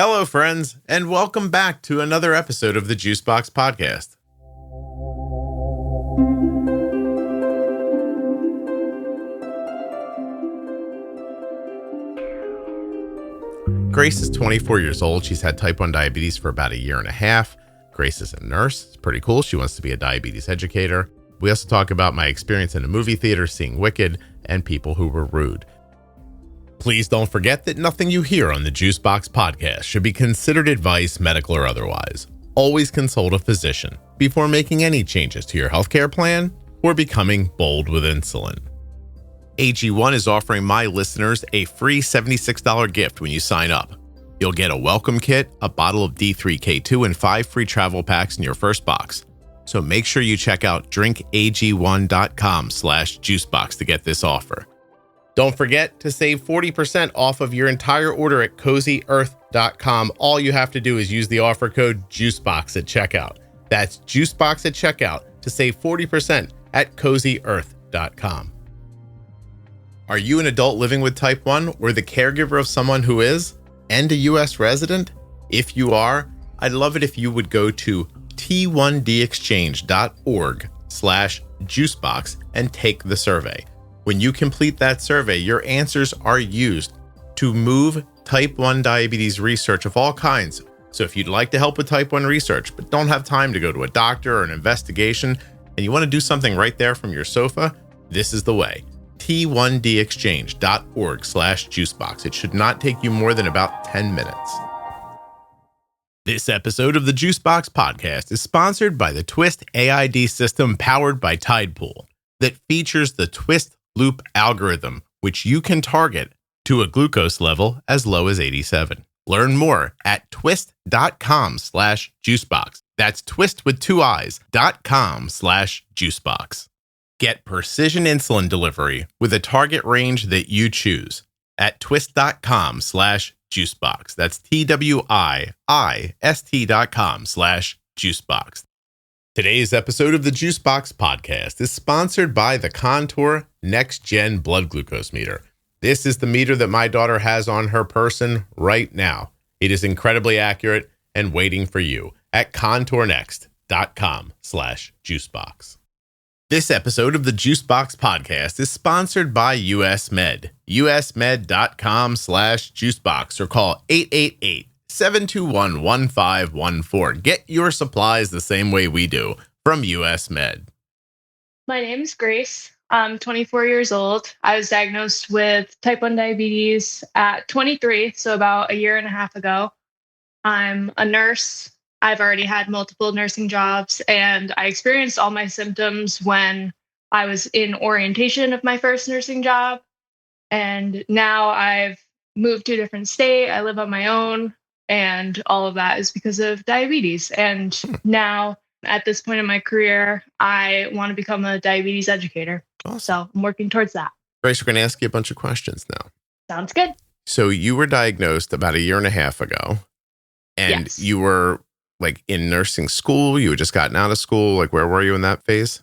Hello, friends, and welcome back to another episode of the Juicebox Podcast. Grace is 24 years old. She's had type 1 diabetes for about a year and a half. Grace is a nurse. It's pretty cool. She wants to be a diabetes educator. We also talk about my experience in a movie theater seeing Wicked and people who were rude. Please don't forget that nothing you hear on the Juicebox Podcast should be considered advice, medical or otherwise. Always consult a physician before making any changes to your healthcare plan or becoming bold with insulin. AG1 is offering my listeners a free $76 gift when you sign up. You'll get a welcome kit, a bottle of D3K2, and 5 free travel packs in your first box. So make sure you check out drinkag1.com/juicebox to get this offer. Don't forget to save 40% off of your entire order at CozyEarth.com. All you have to do is use the offer code JUICEBOX at checkout. That's JUICEBOX at checkout to save 40% at CozyEarth.com. Are you an adult living with type 1 or the caregiver of someone who is and a U.S. resident? If you are, I'd love it if you would go to t1dexchange.org/juicebox and take the survey. When you complete that survey, your answers are used to move type 1 diabetes research of all kinds. So if you'd like to help with type 1 research, but don't have time to go to a doctor or an investigation, and you want to do something right there from your sofa, this is the way. t1dexchange.org/juicebox. It should not take you more than about 10 minutes. This episode of the Juicebox Podcast is sponsored by the Twiist AID System powered by Tide Pool that features the Twiist Loop algorithm, which you can target to a glucose level as low as 87. Learn more at twiist.com/juicebox. That's twist with 2 eyes.com/juicebox. Get precision insulin delivery with a target range that you choose at twiist.com/juicebox. That's TWIIST.com/juicebox. Today's episode of the Juicebox Podcast is sponsored by the Contour NextGen blood glucose meter. This is the meter that my daughter has on her person right now. It is incredibly accurate and waiting for you at contournext.com/juicebox. This episode of the Juicebox Podcast is sponsored by US Med. usmed.com/juicebox or call 888-721-1514. Get your supplies the same way we do from US Med. My name is Grace. I'm 24 years old. I was diagnosed with type 1 diabetes at 23, so about a year and a half ago. I'm a nurse. I've already had multiple nursing jobs, and I experienced all my symptoms when I was in orientation of my first nursing job. And now I've moved to a different state. I live on my own, and all of that is because of diabetes. And now, at this point in my career, I want to become a diabetes educator. Awesome. So I'm working towards that. Grace, we're going to ask you a bunch of questions now. Sounds good. So you were diagnosed about a year and a half ago, and Yes. you were like in nursing school. You had just gotten out of school. Like, where were you in that phase?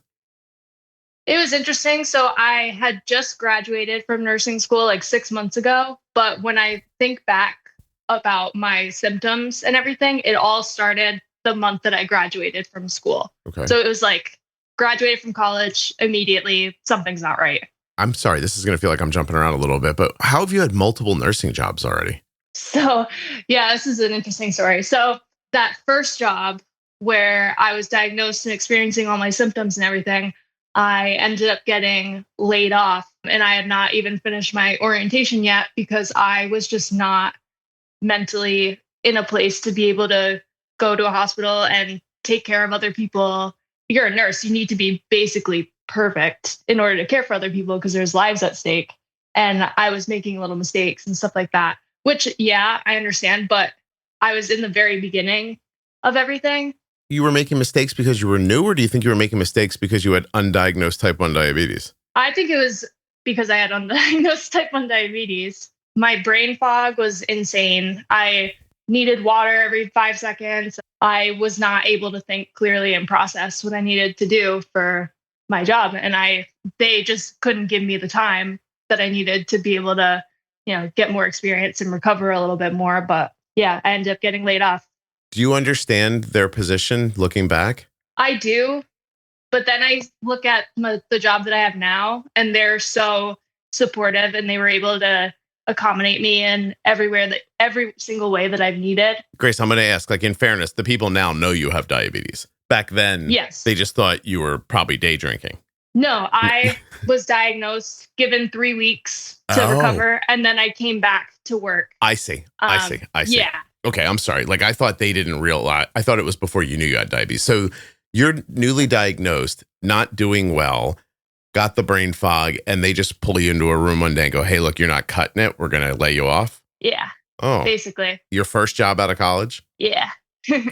It was interesting. So I had just graduated from nursing school like 6 months ago. But when I think back about my symptoms and everything, it all started the month that I graduated from school. Okay. So it was like graduated from college immediately. Something's not right. I'm sorry. This is going to feel like I'm jumping around a little bit, but how have you had multiple nursing jobs already? So yeah, this is an interesting story. So that first job where I was diagnosed and experiencing all my symptoms and everything, I ended up getting laid off, and I had not even finished my orientation yet because I was just not mentally in a place to be able to go to a hospital and take care of other people. You're a nurse. You need to be basically perfect in order to care for other people because there's lives at stake. And I was making little mistakes and stuff like that, which, yeah, I understand. But I was in the very beginning of everything. You were making mistakes because you were new, or do you think you were making mistakes because you had undiagnosed type 1 diabetes? I think it was because I had undiagnosed type 1 diabetes. My brain fog was insane. I needed water every 5 seconds. I was not able to think clearly and process what I needed to do for my job. And they just couldn't give me the time that I needed to be able to, get more experience and recover a little bit more. But yeah, I ended up getting laid off. Do you understand their position looking back? I do, but then I look at the job that I have now, and they're so supportive, and they were able to accommodate me in every single way that I've needed. Grace, I'm going to ask, like, in fairness, the people now know you have diabetes. Back then, yes, they just thought you were probably day drinking. No, I was diagnosed, given 3 weeks to recover, and then I came back to work. I see. Yeah. Okay, I'm sorry. Like, I thought they didn't realize. I thought it was before you knew you had diabetes. So you're newly diagnosed, not doing well, got the brain fog, and they just pull you into a room one day and go, hey, look, you're not cutting it. We're going to lay you off. Yeah. Oh. Basically. Your first job out of college? Yeah.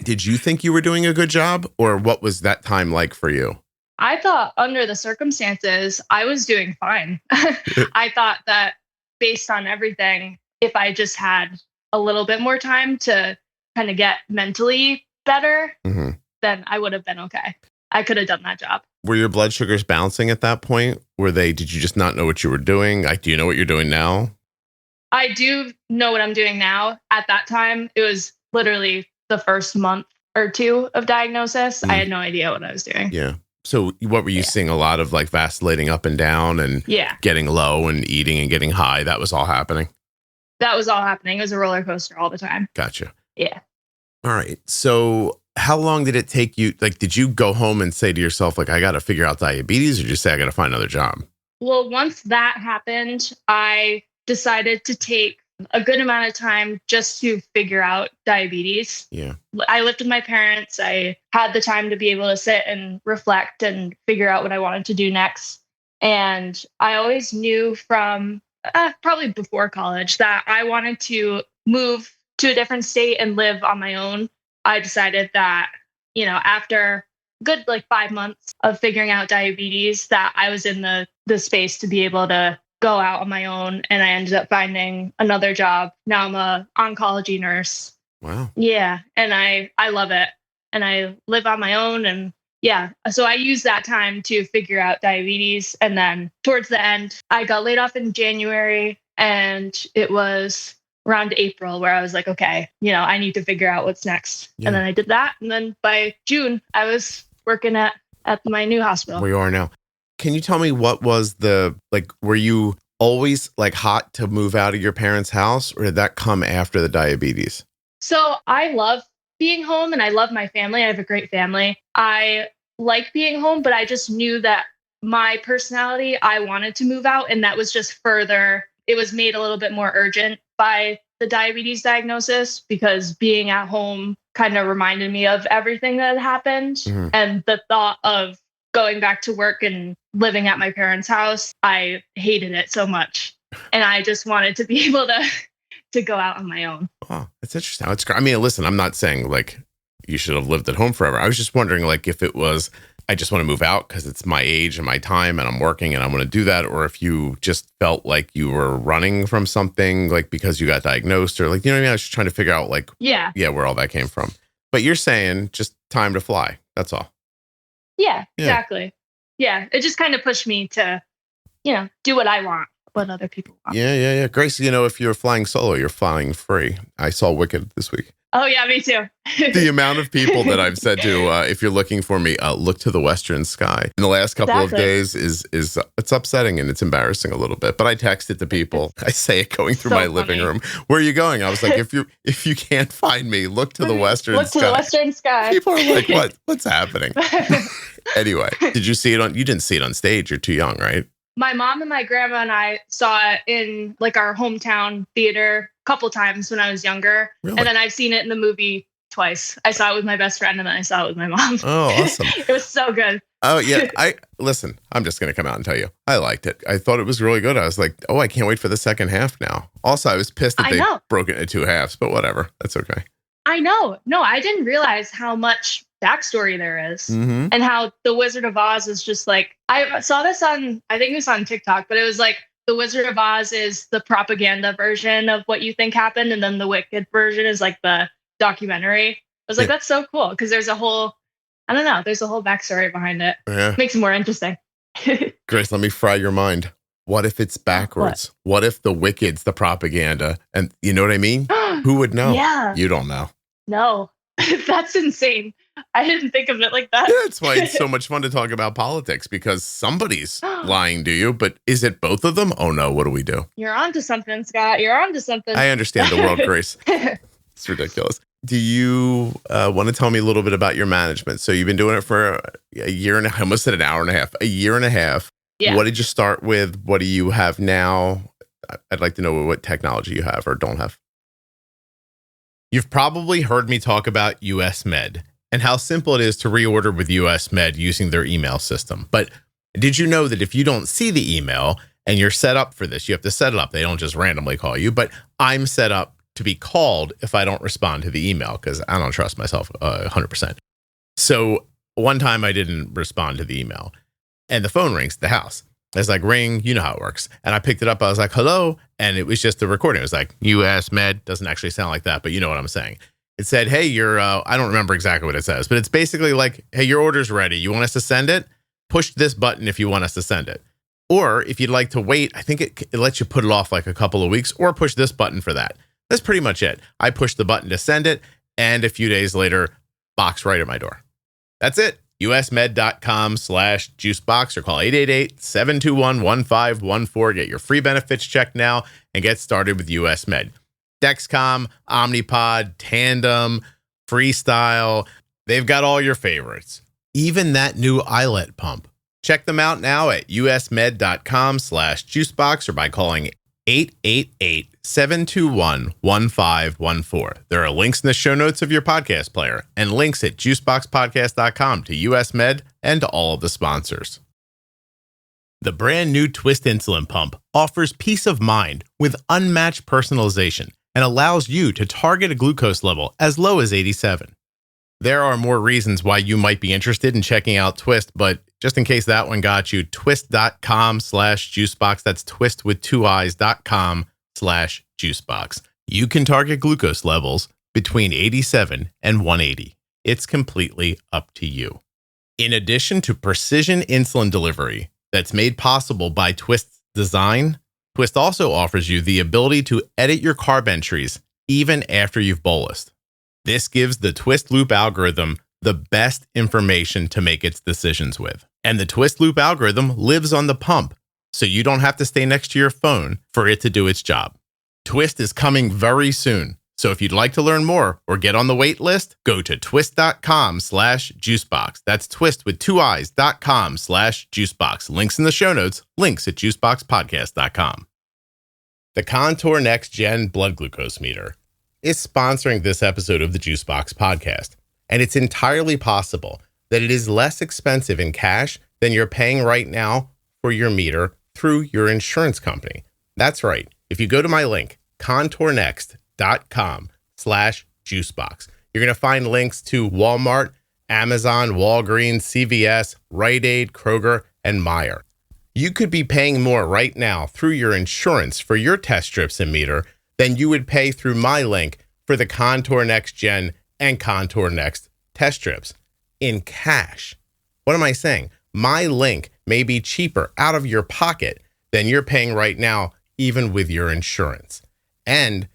Did you think you were doing a good job, or what was that time like for you? I thought under the circumstances, I was doing fine. I thought that based on everything, if I just had a little bit more time to kind of get mentally better, then I would have been okay. I could have done that job. Were your blood sugars bouncing at that point? Did you just not know what you were doing? Do you know what you're doing now? I do know what I'm doing now. At that time, it was literally the first month or two of diagnosis. I had no idea what I was doing. Yeah. So what were you seeing? A lot of like vacillating up and down and getting low and eating and getting high. That was all happening. That was all happening. It was a roller coaster all the time. Gotcha. Yeah. All right. So how long did it take you? Like, did you go home and say to yourself, like, I got to figure out diabetes, or did you say, I got to find another job? Well, once that happened, I decided to take a good amount of time just to figure out diabetes. Yeah. I lived with my parents. I had the time to be able to sit and reflect and figure out what I wanted to do next. And I always knew from probably before college that I wanted to move to a different state and live on my own. I decided that, after good 5 months of figuring out diabetes, that I was in the space to be able to go out on my own. And I ended up finding another job. Now I'm a oncology nurse. Wow. Yeah. And I love it. And I live on my own. And yeah, so I used that time to figure out diabetes. And then towards the end, I got laid off in January, and it was around April where I was like, okay, I need to figure out what's next. Yeah. And then I did that. And then by June, I was working at my new hospital. Where you are now. Can you tell me what was were you always hot to move out of your parents' house, or did that come after the diabetes? So I love being home, and I love my family. I have a great family. I like being home, but I just knew that my personality, I wanted to move out. And that was just it was made a little bit more urgent by the diabetes diagnosis, because being at home kind of reminded me of everything that had happened. Mm-hmm. And the thought of going back to work and living at my parents' house, I hated it so much. And I just wanted to be able to go out on my own. Oh, that's interesting. I mean, listen, I'm not saying you should have lived at home forever. I was just wondering if it was, I just want to move out because it's my age and my time and I'm working and I'm going to do that. Or if you just felt like you were running from something, because you got diagnosed, or you know what I mean? I was just trying to figure out where all that came from. But you're saying just time to fly. That's all. Yeah, exactly. Yeah. It just kind of pushed me to, do what I want, what other people want. Yeah. Grace, if you're flying solo, you're flying free. I saw Wicked this week. Oh, yeah, me too. The amount of people that I've said to, if you're looking for me, look to the western sky. In the last couple of days is it's upsetting and it's embarrassing a little bit. But I text it to people. I say it going through my living room. Where are you going? I was like, if you can't find me, look to the western sky. Look to the western sky. People are like, what's happening? Anyway, did you see it you didn't see it on stage. You're too young, right? My mom and my grandma and I saw it in our hometown theater a couple times when I was younger. Really? And then I've seen it in the movie twice. I saw it with my best friend, and then I saw it with my mom. Oh, awesome. It was so good. Oh, yeah. Listen, I'm just going to come out and tell you, I liked it. I thought it was really good. I was like, I can't wait for the second half now. Also, I was pissed that they broke it into two halves, but whatever. That's okay. I know. No, I didn't realize how much backstory there is, and how the Wizard of Oz is just I saw this I think it was on TikTok, but it was the Wizard of Oz is the propaganda version of what you think happened, and then the Wicked version is the documentary. I was like, that's so cool, because there's a whole backstory behind it. Yeah. Makes it more interesting. Grace, let me fry your mind. What if it's backwards? What if the wicked's the propaganda? And you know what I mean? Who would know? Yeah. You don't know. No, that's insane. I didn't think of it like that. Yeah, that's why it's so much fun to talk about politics, because somebody's lying to you. But is it both of them? Oh, no. What do we do? You're onto something, Scott. You're onto something. I understand the world, Grace. It's ridiculous. Do you want to tell me a little bit about your management? So you've been doing it for a year and a half. I almost said an hour and a half. A year and a half. Yeah. What did you start with? What do you have now? I'd like to know what technology you have or don't have. You've probably heard me talk about US Med and how simple it is to reorder with US Med using their email system. But did you know that if you don't see the email and you're set up for this, you have to set it up. They don't just randomly call you, but I'm set up to be called if I don't respond to the email because I don't trust myself 100%. So one time I didn't respond to the email and the phone rings at the house. It's like, ring, you know how it works. And I picked it up. I was like, hello. And it was just the recording. It was like, US Med. Doesn't actually sound like that, but you know what I'm saying. It said, hey, I don't remember exactly what it says, but it's basically like, hey, your order's ready. You want us to send it? Push this button if you want us to send it. Or if you'd like to wait, I think it lets you put it off like a couple of weeks, or push this button for that. That's pretty much it. I pushed the button to send it, and a few days later, box right at my door. That's it. usmed.com/juicebox or call 888-721-1514. Get your free benefits checked now and get started with US Med. Dexcom, Omnipod, Tandem, Freestyle. They've got all your favorites. Even that new eyelet pump. Check them out now at usmed.com/juicebox or by calling 888-721-1514. There are links in the show notes of your podcast player and links at juiceboxpodcast.com to US Med and to all of the sponsors. The brand new Twiist insulin pump offers peace of mind with unmatched personalization and allows you to target a glucose level as low as 87. There are more reasons why you might be interested in checking out Twiist, but just in case that one got you, twiist.com/juicebox. That's twist with 2 eyes.com/juicebox. You can target glucose levels between 87 and 180. It's completely up to you. In addition to precision insulin delivery that's made possible by Twiist's design, Twiist also offers you the ability to edit your carb entries even after you've bolused. This gives the Twiist Loop algorithm the best information to make its decisions with. And the Twiist Loop algorithm lives on the pump, so you don't have to stay next to your phone for it to do its job. Twiist is coming very soon, so if you'd like to learn more or get on the wait list, go to twist.com/juicebox. That's twist with 2 eyes.com/juicebox. Links in the show notes, links at juiceboxpodcast.com. The Contour NextGen blood glucose meter is sponsoring this episode of the Juicebox Podcast. And it's entirely possible that it is less expensive in cash than you're paying right now for your meter through your insurance company. That's right. If you go to my link, contournext.com/juicebox, you're going to find links to Walmart, Amazon, Walgreens, CVS, Rite Aid, Kroger, and Meijer. You could be paying more right now through your insurance for your test strips and meter than you would pay through my link for the Contour NextGen and Contour Next test strips in cash. What am I saying? My link may be cheaper out of your pocket than you're paying right now, even with your insurance. And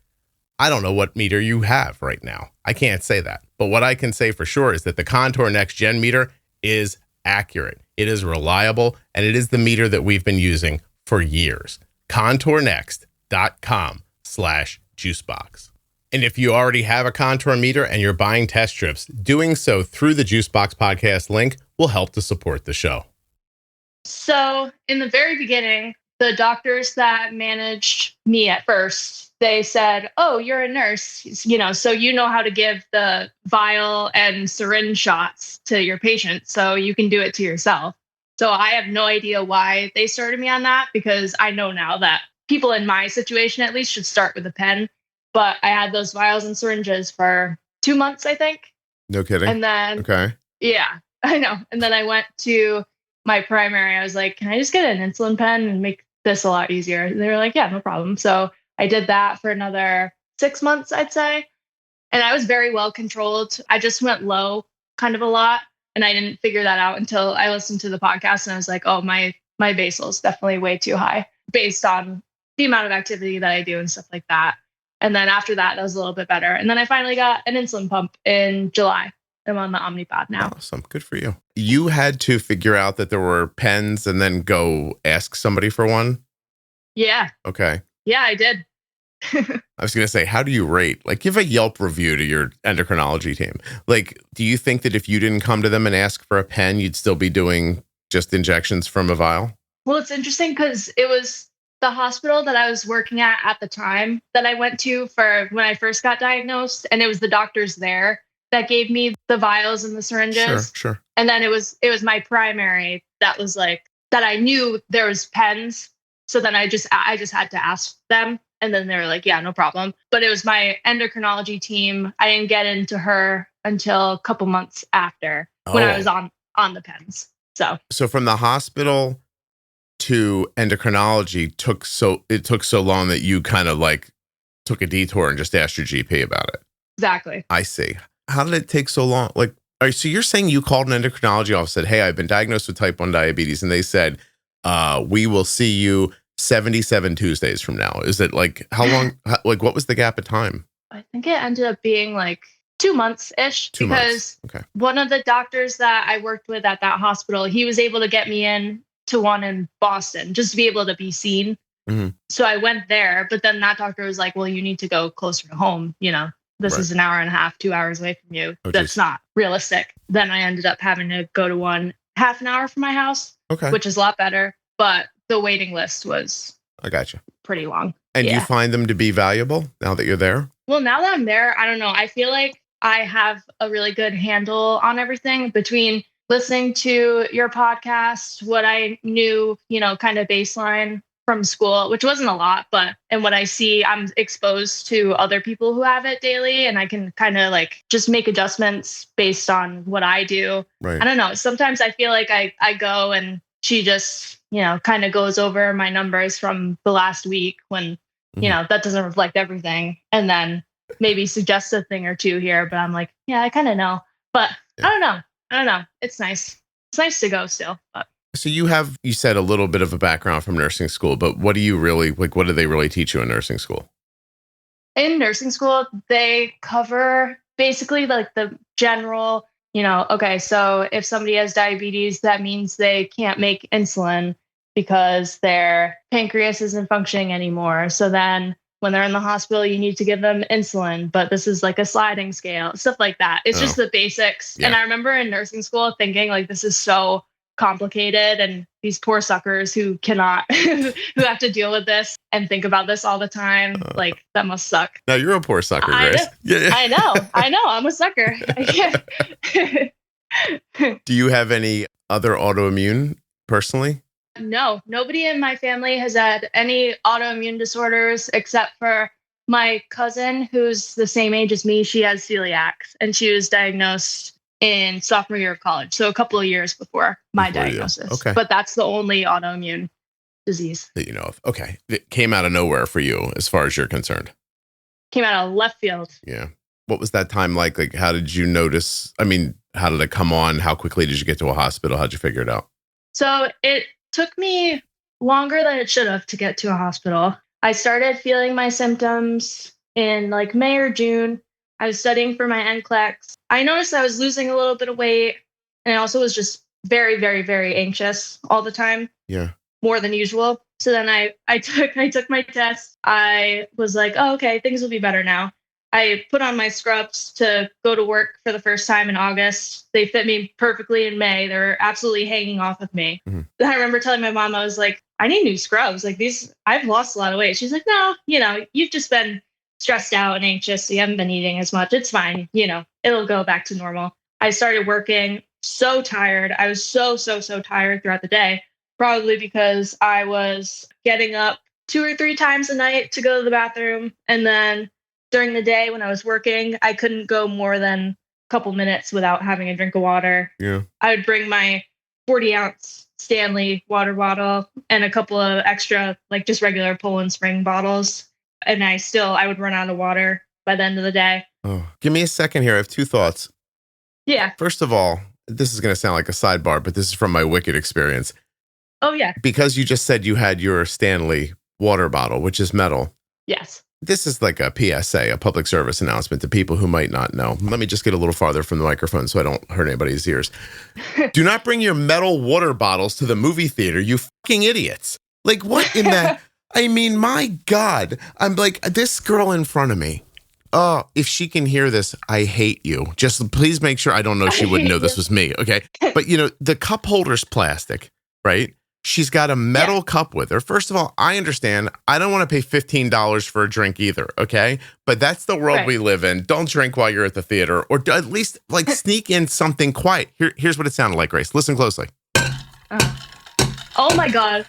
I don't know what meter you have right now. I can't say that. But what I can say for sure is that the Contour NextGen meter is accurate. It is reliable, and it is the meter that we've been using for years. contournext.com/juicebox. And if you already have a Contour meter and you're buying test strips, doing so through the Juicebox Podcast link will help to support the show. So in the very beginning, the doctors that managed me at first, they said, oh, you're a nurse, so you know how to give the vial and syringe shots to your patient, so you can do it to yourself. So I have no idea why they started me on that, because I know now that people in my situation at least should start with a pen. But I had those vials and syringes for 2 months, I think. No kidding. And then, okay. Yeah, I know. And then I went to my primary. I was like, can I just get an insulin pen and make this a lot easier? And they were like, yeah, no problem. So I did that for another 6 months, I'd say. And I was very well controlled. I just went low kind of a lot. And I didn't figure that out until I listened to the podcast. And I was like, oh, my basal is definitely way too high. based on the amount of activity that I do and stuff like that. And then after that, that was a little bit better. And then I finally got an insulin pump in July. I'm on the Omnipod now. Awesome. Good for you. You had to figure out that there were pens and then go ask somebody for one? Yeah. Okay. Yeah, I did. I was going to say, how do you rate? Like, give a Yelp review to your endocrinology team. Like, do you think that if you didn't come to them and ask for a pen, you'd still be doing just injections from a vial? Well, it's interesting because it was the hospital that I was working at the time that I went to for when I first got diagnosed. And it was the doctors there that gave me the vials and the syringes. Sure. And then it was my primary that was like, that I knew there was pens. So then I just had to ask them. And then they were like, yeah, no problem. But it was my endocrinology team. I didn't get into her until a couple months after when I was on the pens. So from the hospital to endocrinology took so long that you kind of like took a detour and just asked your GP about it. Exactly. I see. How did it take so long? Like, so you're saying you called an endocrinology office, said, hey, I've been diagnosed with type 1 diabetes. And they said, we will see you 77 Tuesdays from now. Is it like, how long, like what was the gap of time? I think it ended up being like 2 months-ish. Because one of the doctors that I worked with at that hospital, he was able to get me in to one in Boston just to be able to be seen. Mm-hmm. So I went there, but then that doctor was like, well, you need to go closer to home. You know, this is an hour and a half, 2 hours away from you. That's not realistic. Then I ended up having to go to one half an hour from my house, which is a lot better. But the waiting list was pretty long. And you find them to be valuable now that you're there? Well, now that I'm there, I don't know. I feel like I have a really good handle on everything between listening to your podcast, what I knew, kind of baseline from school, which wasn't a lot, and what I see, I'm exposed to other people who have it daily, and I can kind of like just make adjustments based on what I do. Right. I don't know. Sometimes I feel like I go and she just, kind of goes over my numbers from the last week when, that doesn't reflect everything. And then maybe suggests a thing or two here, but I'm like, yeah, I kind of know. But I don't know. It's nice. It's nice to go still. But. So you said a little bit of a background from nursing school, but what do you really, like, what do they really teach you in nursing school? In nursing school, they cover basically like the general, so if somebody has diabetes, that means they can't make insulin because their pancreas isn't functioning anymore. So then when they're in the hospital, you need to give them insulin, but this is like a sliding scale, stuff like that. It's just the basics. Yeah. And I remember in nursing school thinking like, this is so complicated, and these poor suckers who cannot, who have to deal with this and think about this all the time. Like that must suck. No, you're a poor sucker, Grace. I know. I'm a sucker. Do you have any other autoimmune personally? No, nobody in my family has had any autoimmune disorders except for my cousin, who's the same age as me. She has celiac, and she was diagnosed in sophomore year of college. So a couple of years before my diagnosis. Okay. But that's the only autoimmune disease that you know of. Okay. It came out of nowhere for you as far as you're concerned. Came out of left field. Yeah. What was that time like? Like, how did you notice? I mean, how did it come on? How quickly did you get to a hospital? How'd you figure it out? So it took me longer than it should have to get to a hospital. I started feeling my symptoms in like May or June. I was studying for my NCLEX. I noticed I was losing a little bit of weight, and I also was just very, very, very anxious all the time. Yeah. More than usual. So then I took my test. I was like, oh, okay, things will be better now. I put on my scrubs to go to work for the first time in August. They fit me perfectly in May. They were absolutely hanging off of me. Mm-hmm. I remember telling my mom, I was like, I need new scrubs. Like these, I've lost a lot of weight. She's like, no, you've just been stressed out and anxious. So you haven't been eating as much. It's fine. It'll go back to normal. I started working so tired. I was so tired throughout the day, probably because I was getting up 2 or 3 times a night to go to the bathroom. And then during the day when I was working, I couldn't go more than a couple minutes without having a drink of water. Yeah. I would bring my 40-ounce Stanley water bottle and a couple of extra, like just regular Poland Spring bottles. And I would run out of water by the end of the day. Oh, give me a second here. I have 2 thoughts. Yeah. First of all, this is going to sound like a sidebar, but this is from my Wicked experience. Oh, yeah. Because you just said you had your Stanley water bottle, which is metal. Yes. This is like a PSA, a public service announcement to people who might not know. Let me just get a little farther from the microphone so I don't hurt anybody's ears. Do not bring your metal water bottles to the movie theater, you fucking idiots. Like, what in the... I mean, my God. I'm like, this girl in front of me. Oh, if she can hear this, I hate you. Just please make sure. I don't know if she would know this was me, okay? But, the cup holder's plastic, right? She's got a metal cup with her. First of all, I understand. I don't want to pay $15 for a drink either, okay? But that's the world we live in. Don't drink while you're at the theater, or at least sneak in something quiet. Here's what it sounded like, Grace. Listen closely. Oh my God.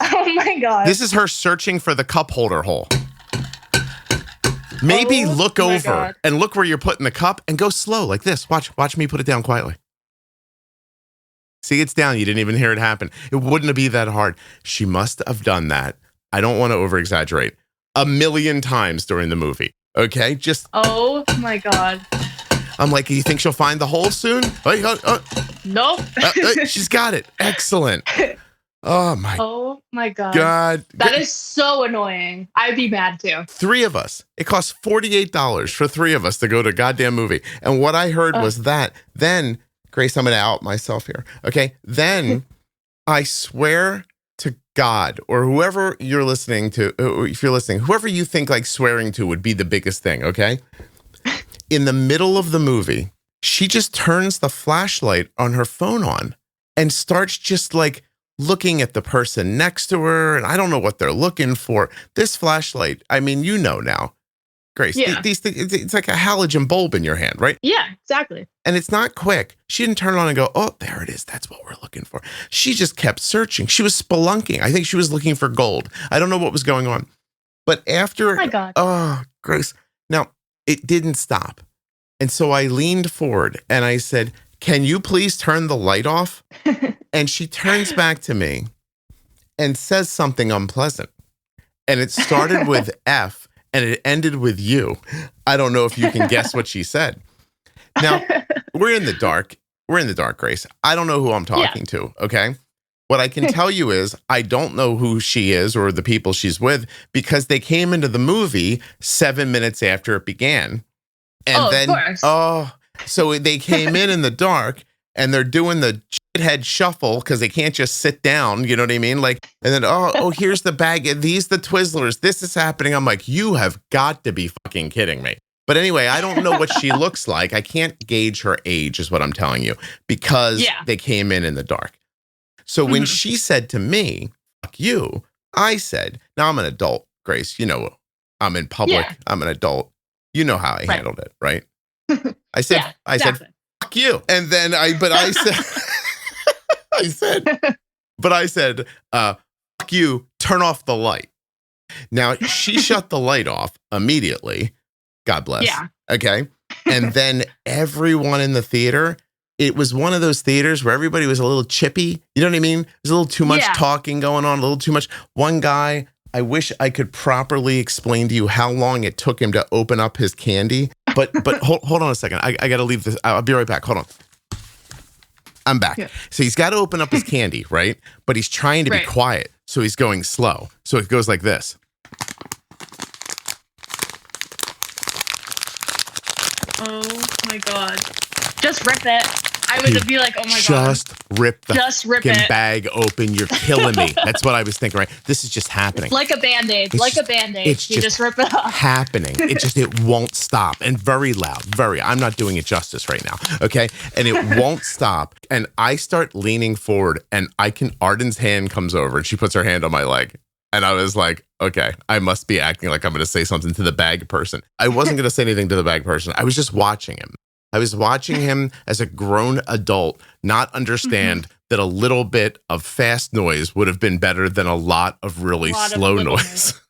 Oh my God. This is her searching for the cup holder hole. Maybe look over and look where you're putting the cup and go slow like this. Watch me put it down quietly. See, it's down. You didn't even hear it happen. It wouldn't be that hard. She must have done that. I don't want to over-exaggerate. 1,000,000 times during the movie. Okay? Oh my God. I'm like, you think she'll find the hole soon? Nope. She's got it. Excellent. Oh my God. God. That is so annoying. I'd be mad too. 3 of us. It costs $48 for 3 of us to go to a goddamn movie. And what I heard was that. Then, Grace, I'm going to out myself here. Okay. Then I swear to God, or whoever you're listening to, if you're listening, whoever you think like swearing to would be the biggest thing. Okay. In the middle of the movie, she just turns the flashlight on her phone on and starts just like looking at the person next to her. And I don't know what they're looking for. This flashlight, I mean, now, Grace, these things, it's like a halogen bulb in your hand, right? Yeah, exactly. And it's not quick. She didn't turn it on and go, oh, there it is. That's what we're looking for. She just kept searching. She was spelunking. I think she was looking for gold. I don't know what was going on. But after, oh my God. Oh, Grace. Now, it didn't stop. And so I leaned forward and I said, can you please turn the light off? And she turns back to me and says something unpleasant. And it started with F and it ended with U. I don't know if you can guess what she said. Now, we're in the dark. We're in the dark, Grace. I don't know who I'm talking to, okay? What I can tell you is I don't know who she is or the people she's with because they came into the movie 7 minutes after it began. And then, of course. So they came in the dark and they're doing the head shuffle because they can't just sit down. You know what I mean? Like, and then, here's the bag. These the Twizzlers. This is happening. I'm like, you have got to be fucking kidding me. But anyway, I don't know what she looks like. I can't gauge her age is what I'm telling you because they came in the dark. So when she said to me, fuck you, I said, now I'm an adult, Grace. You know, I'm in public. Yeah. I'm an adult. You know how I handled it, right? I said, exactly. Fuck you. And then I said, fuck you, turn off the light. Now she shut the light off immediately. God bless. Yeah. Okay. And then everyone in the theater, it was one of those theaters where everybody was a little chippy. You know what I mean? There's a little too much talking going on, a little too much. One guy, I wish I could properly explain to you how long it took him to open up his candy. But hold on a second. I got to leave this. I'll be right back. Hold on. I'm back. Yeah. So he's got to open up his candy, right? But he's trying to be quiet. So he's going slow. So it goes like this. Oh my God. Just rip it. I would be like, oh my God. Just rip the bag open. You're killing me. That's what I was thinking, right? This is just happening. It's like a Band-Aid. It's just rip it off. Happening. It won't stop. And very loud. I'm not doing it justice right now. Okay. And it won't stop. And I start leaning forward and Arden's hand comes over and she puts her hand on my leg. And I was like, okay, I must be acting like I'm going to say something to the bag person. I wasn't going to say anything to the bag person. I was just watching him. I was watching him as a grown adult not understand that a little bit of fast noise would have been better than a lot of really slow noise.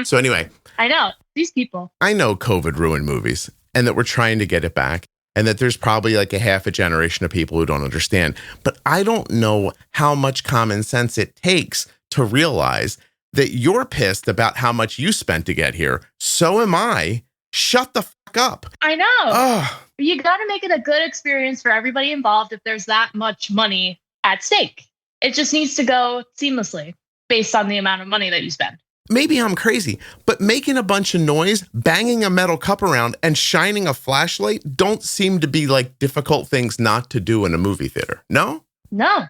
So anyway. I know. These people. I know COVID ruined movies and that we're trying to get it back and that there's probably like a half a generation of people who don't understand. But I don't know how much common sense it takes to realize that you're pissed about how much you spent to get here. So am I. Shut the fuck up. I know. You got to make it a good experience for everybody involved if there's that much money at stake. It just needs to go seamlessly based on the amount of money that you spend. Maybe I'm crazy, but making a bunch of noise, banging a metal cup around, and shining a flashlight don't seem to be like difficult things not to do in a movie theater. No? No.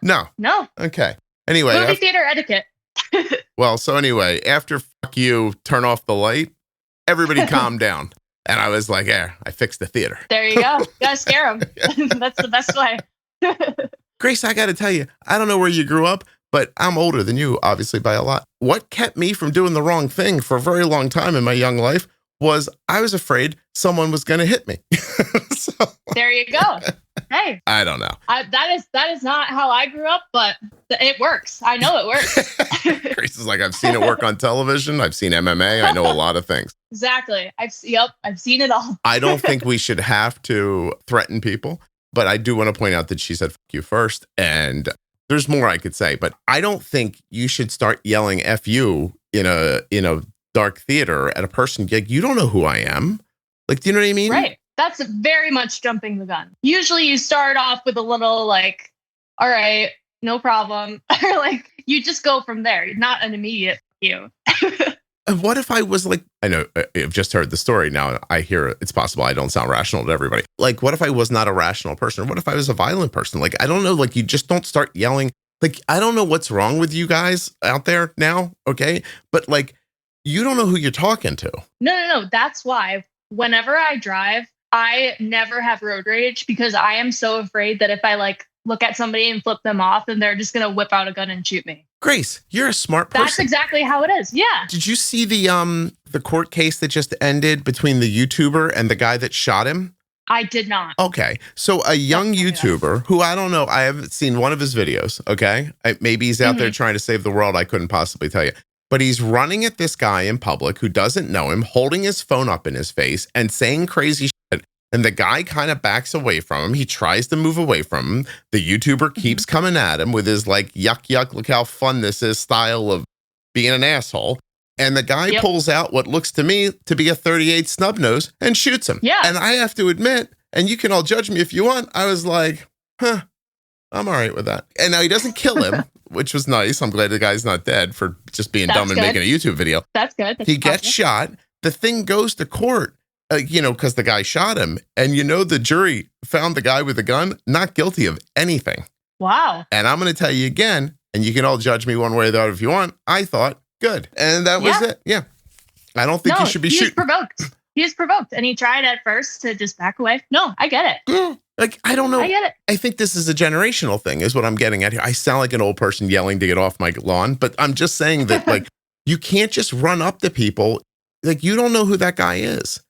Okay. Anyway. Movie theater etiquette. Well, so anyway, after fuck you, turn off the light, everybody calmed down. And I was like, I fixed the theater. There you go. You gotta scare them. That's the best way. Grace, I got to tell you, I don't know where you grew up, but I'm older than you, obviously, by a lot. What kept me from doing the wrong thing for a very long time in my young life was I was afraid someone was going to hit me. So, there you go. Hey, I don't know. That is not how I grew up, but it works. I know it works. Grace is like, I've seen it work on television. I've seen MMA. I know a lot of things. Exactly. I've seen it all. I don't think we should have to threaten people, but I do want to point out that she said, fuck you first. And there's more I could say, but I don't think you should start yelling F you in a dark theater at a person gig. You don't know who I am. Like, do you know what I mean? Right. That's very much jumping the gun. Usually you start off with a little like, all right, no problem. Or like, you just go from there, not an immediate you. And what if I was like, I know I've just heard the story. Now I hear it's possible I don't sound rational to everybody. Like, what if I was not a rational person? Or what if I was a violent person? Like, I don't know. Like, you just don't start yelling. Like, I don't know what's wrong with you guys out there now. Okay. But like, you don't know who you're talking to. No. That's why whenever I drive, I never have road rage because I am so afraid that if I like look at somebody and flip them off, then they're just going to whip out a gun and shoot me. Grace, you're a smart person. That's exactly how it is. Yeah. Did you see the court case that just ended between the YouTuber and the guy that shot him? I did not. Okay. So a young YouTuber who I don't know, I haven't seen one of his videos. Okay. Maybe he's out there trying to save the world. I couldn't possibly tell you. But he's running at this guy in public who doesn't know him, holding his phone up in his face and saying crazy shit. And the guy kind of backs away from him. He tries to move away from him. The YouTuber keeps coming at him with his like, yuck, look how fun this is style of being an asshole. And the guy pulls out what looks to me to be a .38 snub nose and shoots him. Yeah. And I have to admit, and you can all judge me if you want, I was like, I'm all right with that. And now he doesn't kill him, which was nice. I'm glad the guy's not dead for just being dumb and making a YouTube video. That's good. He gets shot. The thing goes to court. Because the guy shot him. And the jury found the guy with the gun not guilty of anything. Wow. And I'm going to tell you again, and you can all judge me one way or the other if you want. I thought, good. And that was it. Yeah. I don't think you should be shooting. He was provoked. And he tried at first to just back away. No, I get it. Like, I don't know. I get it. I think this is a generational thing is what I'm getting at here. I sound like an old person yelling to get off my lawn, but I'm just saying that like, you can't just run up to people. Like, you don't know who that guy is.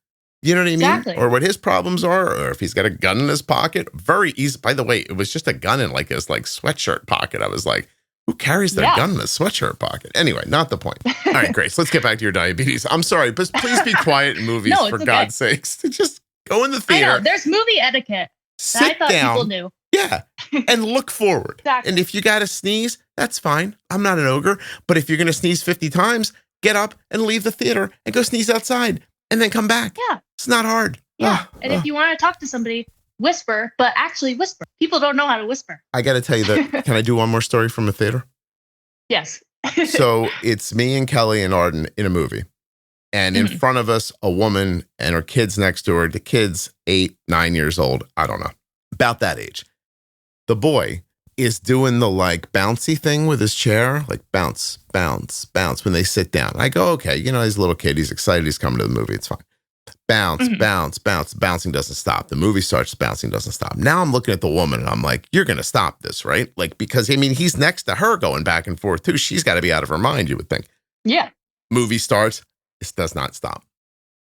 You know what I mean? Exactly. Or what his problems are, or if he's got a gun in his pocket. Very easy. By the way, it was just a gun in like his like sweatshirt pocket. I was like, who carries their gun in a sweatshirt pocket? Anyway, not the point. All right, Grace, let's get back to your diabetes. I'm sorry, but please be quiet in movies for God's sakes. Just go in the theater. I know, there's movie etiquette. Sit down. People knew. Yeah. And look forward. Exactly. And if you got to sneeze, that's fine. I'm not an ogre. But if you're going to sneeze 50 times, get up and leave the theater and go sneeze outside. And then come back. Yeah. It's not hard. Yeah. And if you want to talk to somebody, whisper, but actually whisper. People don't know how to whisper. I got to tell you that. Can I do one more story from a theater? Yes. So it's me and Kelly and Arden in a movie. And in front of us, a woman and her kids next to her. The kid's 8, 9 years old. I don't know. About that age. The boy is doing the like bouncy thing with his chair, like bounce, bounce, bounce when they sit down. I go, okay, he's a little kid. He's excited. He's coming to the movie. It's fine. Bounce, bounce, bounce. Bouncing doesn't stop. The movie starts. Bouncing doesn't stop. Now I'm looking at the woman and I'm like, you're going to stop this, right? Like, because he's next to her going back and forth too. She's got to be out of her mind, you would think. Yeah. Movie starts. This does not stop.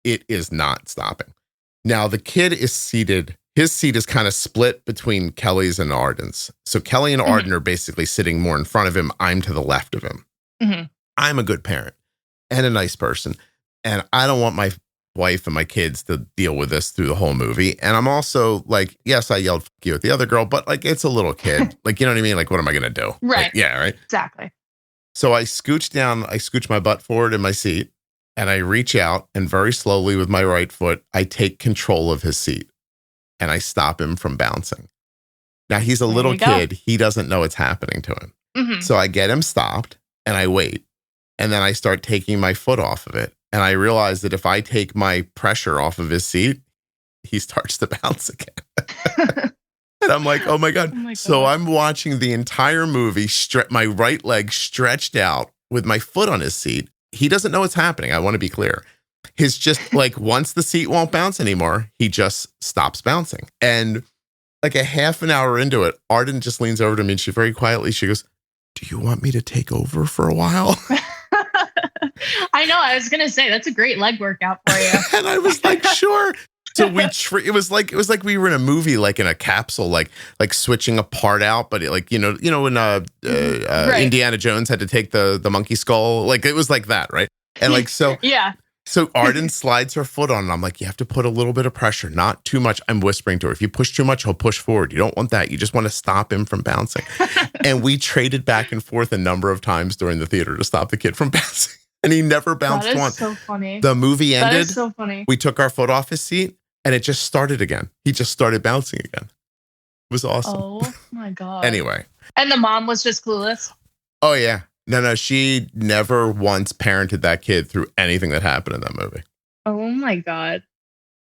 It is not stopping. Now the kid is seated. His seat is kind of split between Kelly's and Arden's. So Kelly and Arden are basically sitting more in front of him. I'm to the left of him. I'm a good parent and a nice person. And I don't want my wife and my kids to deal with this through the whole movie. And I'm also like, yes, I yelled fuck you at the other girl, but like, it's a little kid. Like, you know what I mean? Like, what am I going to do? Right. Like, yeah, right. Exactly. So I scooch my butt forward in my seat and I reach out and very slowly with my right foot, I take control of his seat and I stop him from bouncing. Now he's a little kid. He doesn't know it's happening to him. Mhm. So I get him stopped and I wait. And then I start taking my foot off of it. And I realize that if I take my pressure off of his seat, he starts to bounce again. And I'm like, oh my God. Oh my So God. I'm watching the entire movie, my right leg stretched out with my foot on his seat. He doesn't know what's happening. I want to be clear. His just like, once the seat won't bounce anymore, he just stops bouncing. And like a half an hour into it, Arden just leans over to me and she very quietly, she goes, do you want me to take over for a while? I know. I was going to say, that's a great leg workout for you. And I was like, sure. So it was like we were in a movie, like in a capsule, like switching a part out, but when Right. Indiana Jones had to take the monkey skull, like it was like that, right? And like so, Yeah. So Arden slides her foot on, and I'm like, you have to put a little bit of pressure, not too much. I'm whispering to her, if you push too much, he'll push forward. You don't want that. You just want to stop him from bouncing. And we traded back and forth a number of times during the theater to stop the kid from bouncing. And he never bounced That is once. so funny. The movie ended. That is so funny. We took our foot off his seat, and it just started again. He just started bouncing again. It was awesome. Oh my God. Anyway. And the mom was just clueless. Oh, yeah. No, she never once parented that kid through anything that happened in that movie. Oh my God.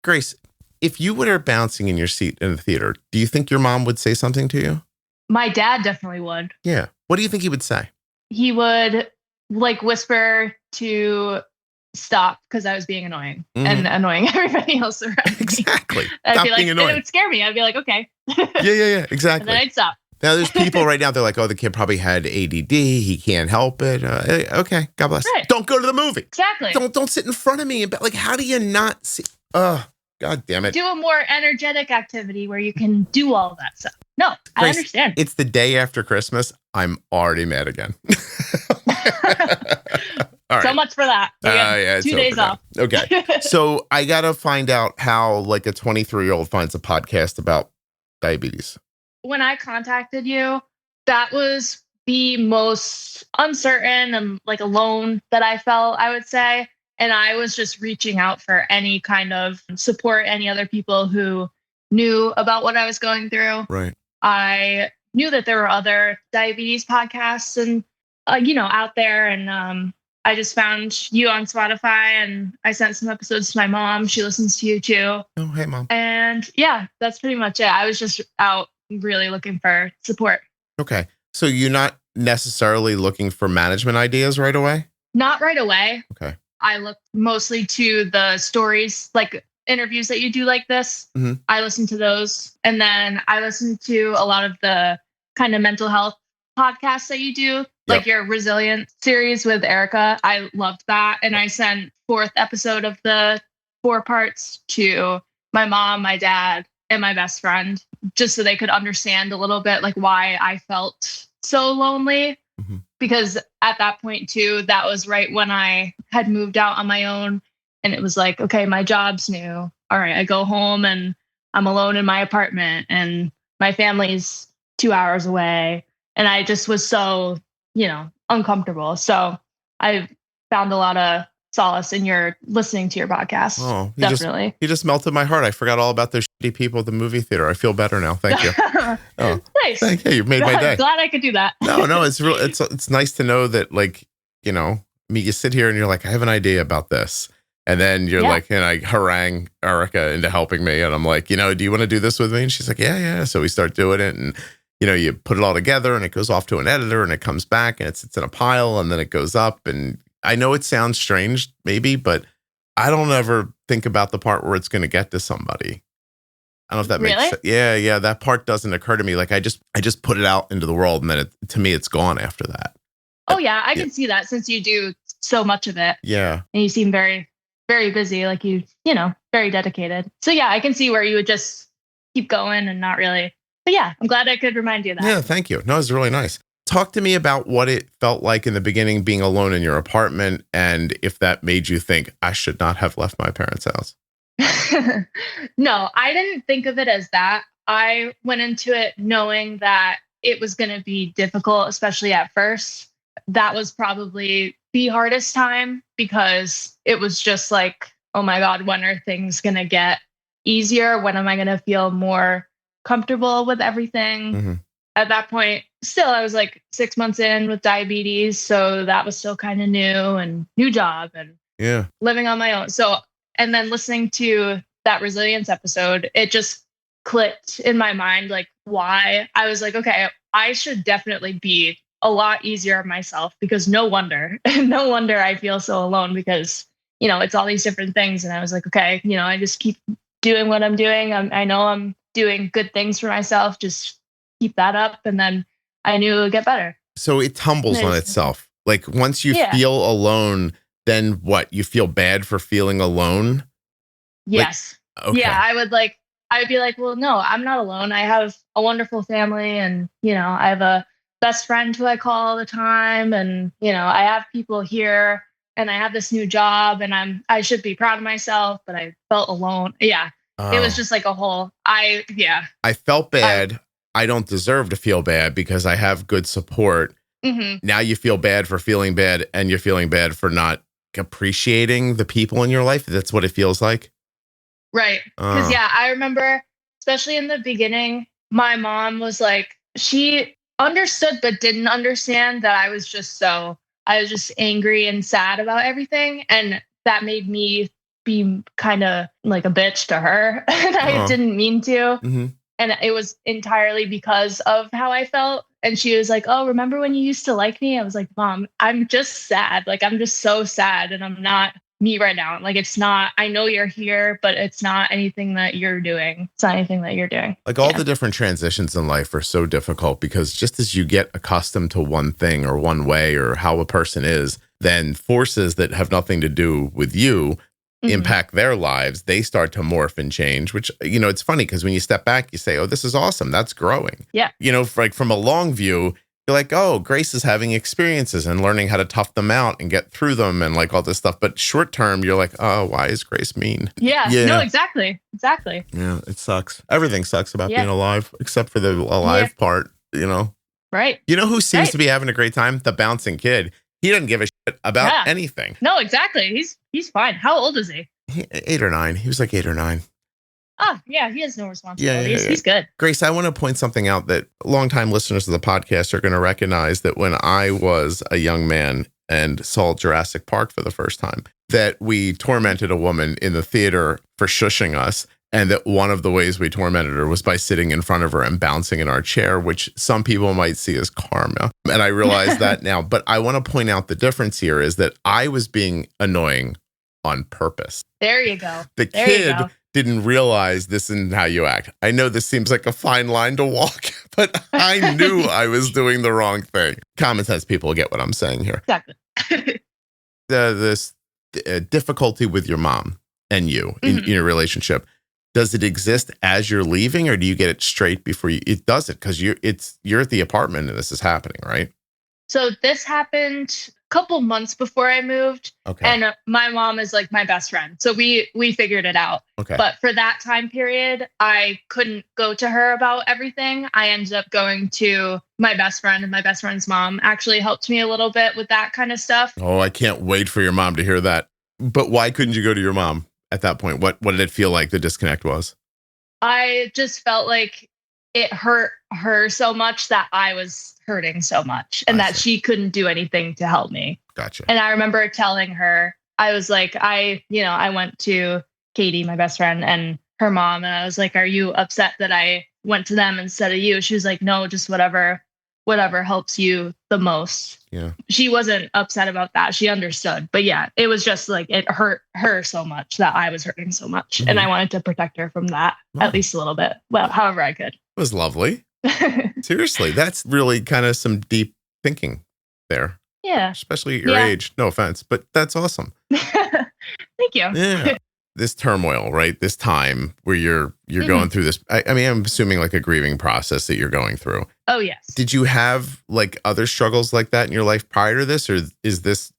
Grace, if you were bouncing in your seat in the theater, do you think your mom would say something to you? My dad definitely would. Yeah. What do you think he would say? He would like whisper to stop because I was being annoying and annoying everybody else around me. Exactly. I'd Stop be like, being annoying. it would scare me. I'd be like, okay. Yeah, exactly. And then I'd stop. Now, there's people right now, they're like, oh, the kid probably had ADD. He can't help it. Okay, God bless. Right. Don't go to the movie. Exactly. Don't sit in front of me. And like, how do you not see? Oh, God damn it. Do a more energetic activity where you can do all that stuff. No, I Grace, understand. It's the day after Christmas. I'm already mad again. All right. So much for that. Yeah, 2 days off. Okay. So I got to find out how like a 23-year-old finds a podcast about diabetes. When I contacted you, that was the most uncertain and like alone that I felt, I would say. And I was just reaching out for any kind of support, any other people who knew about what I was going through. Right. I knew that there were other diabetes podcasts and, out there. And I just found you on Spotify and I sent some episodes to my mom. She listens to you too. Oh, hey, Mom. And yeah, that's pretty much it. I was just out really looking for support. Okay. So you're not necessarily looking for management ideas right away? Not right away. Okay. I looked mostly to the stories, like interviews that you do like this. Mm-hmm. I listen to those. And then I listen to a lot of the kind of mental health podcasts that you do, like your Resilient series with Erica. I loved that. And I sent 4th episode of the 4 parts to my mom, my dad, and my best friend, just so they could understand a little bit like why I felt so lonely. Mm-hmm. Because at that point too, that was right when I had moved out on my own. And it was like, okay, my job's new. All right, I go home and I'm alone in my apartment and my family's 2 hours away. And I just was so, uncomfortable. So I found a lot of solace in listening to your podcast. Oh, definitely. You just melted my heart. I forgot all about those shitty people at the movie theater. I feel better now. Thank you. Oh, nice. Thank you. You made my day. Glad I could do that. No, it's real. It's nice to know that, like, you sit here and you're like, I have an idea about this. And then you're like, and I harangue Erica into helping me. And I'm like, do you want to do this with me? And she's like, yeah. So we start doing it. And, you put it all together and it goes off to an editor and it comes back and it sits in a pile and then it goes up. And I know it sounds strange maybe, but I don't ever think about the part where it's going to get to somebody. I don't know if that makes sense. Yeah. That part doesn't occur to me. Like I just put it out into the world and then to me, it's gone after that. Oh yeah. I can see that since you do so much of it. Yeah. And you seem very, very busy. Like very dedicated. So yeah, I can see where you would just keep going and not really. But yeah, I'm glad I could remind you of that. Yeah, thank you. No, it was really nice. Talk to me about what it felt like in the beginning being alone in your apartment and if that made you think I should not have left my parents' house. No, I didn't think of it as that. I went into it knowing that it was going to be difficult, especially at first. That was probably the hardest time because it was just like, oh my God, when are things going to get easier? When am I going to feel more comfortable with everything? Mm-hmm. At that point, still, I was like 6 months in with diabetes. So that was still kind of new and new job and living on my own. So, and then listening to that resilience episode, it just clicked in my mind, like why I was like, okay, I should definitely be a lot easier on myself because no wonder I feel so alone because, it's all these different things. And I was like, okay, I just keep doing what I'm doing. I know I'm doing good things for myself. Just keep that up. And then I knew it would get better. So it tumbles on itself. Like once you feel alone, then what? You feel bad for feeling alone? Yes. Like, okay. Yeah. I'd be like, well, no, I'm not alone. I have a wonderful family and, I have a best friend who I call all the time. And, I have people here and I have this new job and I should be proud of myself, but I felt alone. Yeah. It was just like a whole, I felt bad. I don't deserve to feel bad because I have good support. Mm-hmm. Now you feel bad for feeling bad and you're feeling bad for not appreciating the people in your life. That's what it feels like. Right. Because I remember, especially in the beginning, my mom was like, she understood but didn't understand that I was just angry and sad about everything. And that made me be kind of like a bitch to her. And I didn't mean to. Mm-hmm. And it was entirely because of how I felt. And she was like, oh, remember when you used to like me? I was like, Mom, I'm just sad. Like, I'm just so sad. And I'm not me right now. Like, it's not, I know you're here, but it's not anything that you're doing. It's not anything that you're doing. Like all the different transitions in life are so difficult because just as you get accustomed to one thing or one way or how a person is, then forces that have nothing to do with you impact their lives. They start to morph and change, which, it's funny because when you step back, you say, oh, this is awesome. That's growing. Yeah. From a long view, you're like, oh, Grace is having experiences and learning how to tough them out and get through them and like all this stuff. But short term, you're like, oh, why is Grace mean? Yeah. No, exactly. Yeah, it sucks. Everything sucks about being alive, except for the alive part, Right. You know who seems to be having a great time? The bouncing kid. He doesn't give a shit about anything. No, exactly. He's fine. How old is he? 8 or 9. He was like 8 or 9. Oh, yeah, he has no responsibilities. Yeah. He's good. Grace, I want to point something out that longtime listeners of the podcast are going to recognize that when I was a young man and saw Jurassic Park for the first time, that we tormented a woman in the theater for shushing us. And that one of the ways we tormented her was by sitting in front of her and bouncing in our chair, which some people might see as karma. And I realize that now. But I want to point out the difference here is that I was being annoying on purpose. There you go. The kid didn't realize this isn't how you act. I know this seems like a fine line to walk, but I knew I was doing the wrong thing. Common sense people get what I'm saying here. Exactly. This difficulty with your mom and you in your relationship. Does it exist as you're leaving, or do you get it straight before you? It does it because you're at the apartment and this is happening, right? So this happened a couple months before I moved, and my mom is like my best friend, so we figured it out. Okay. But for that time period, I couldn't go to her about everything. I ended up going to my best friend, and my best friend's mom actually helped me a little bit with that kind of stuff. Oh, I can't wait for your mom to hear that. But why couldn't you go to your mom? At that point, what did it feel like the disconnect was? I just felt like it hurt her so much that I was hurting so much and that she couldn't do anything to help me. Gotcha. And I remember telling her, I was like, I went to Katie, my best friend, and her mom, and I was like, are you upset that I went to them instead of you? She was like, no, just whatever helps you the most. Yeah. She wasn't upset about that. She understood. But yeah, it was just like it hurt her so much that I was hurting so much. And I wanted to protect her from that at least a little bit. Well, however I could. It was lovely. Seriously, that's really kind of some deep thinking there. Yeah. Especially at your age. No offense, but that's awesome. Thank you. Yeah. This turmoil, right? This time where you're going through this. I mean, I'm assuming like a grieving process that you're going through. Oh, yes. Did you have like other struggles like that in your life prior to this? Or is this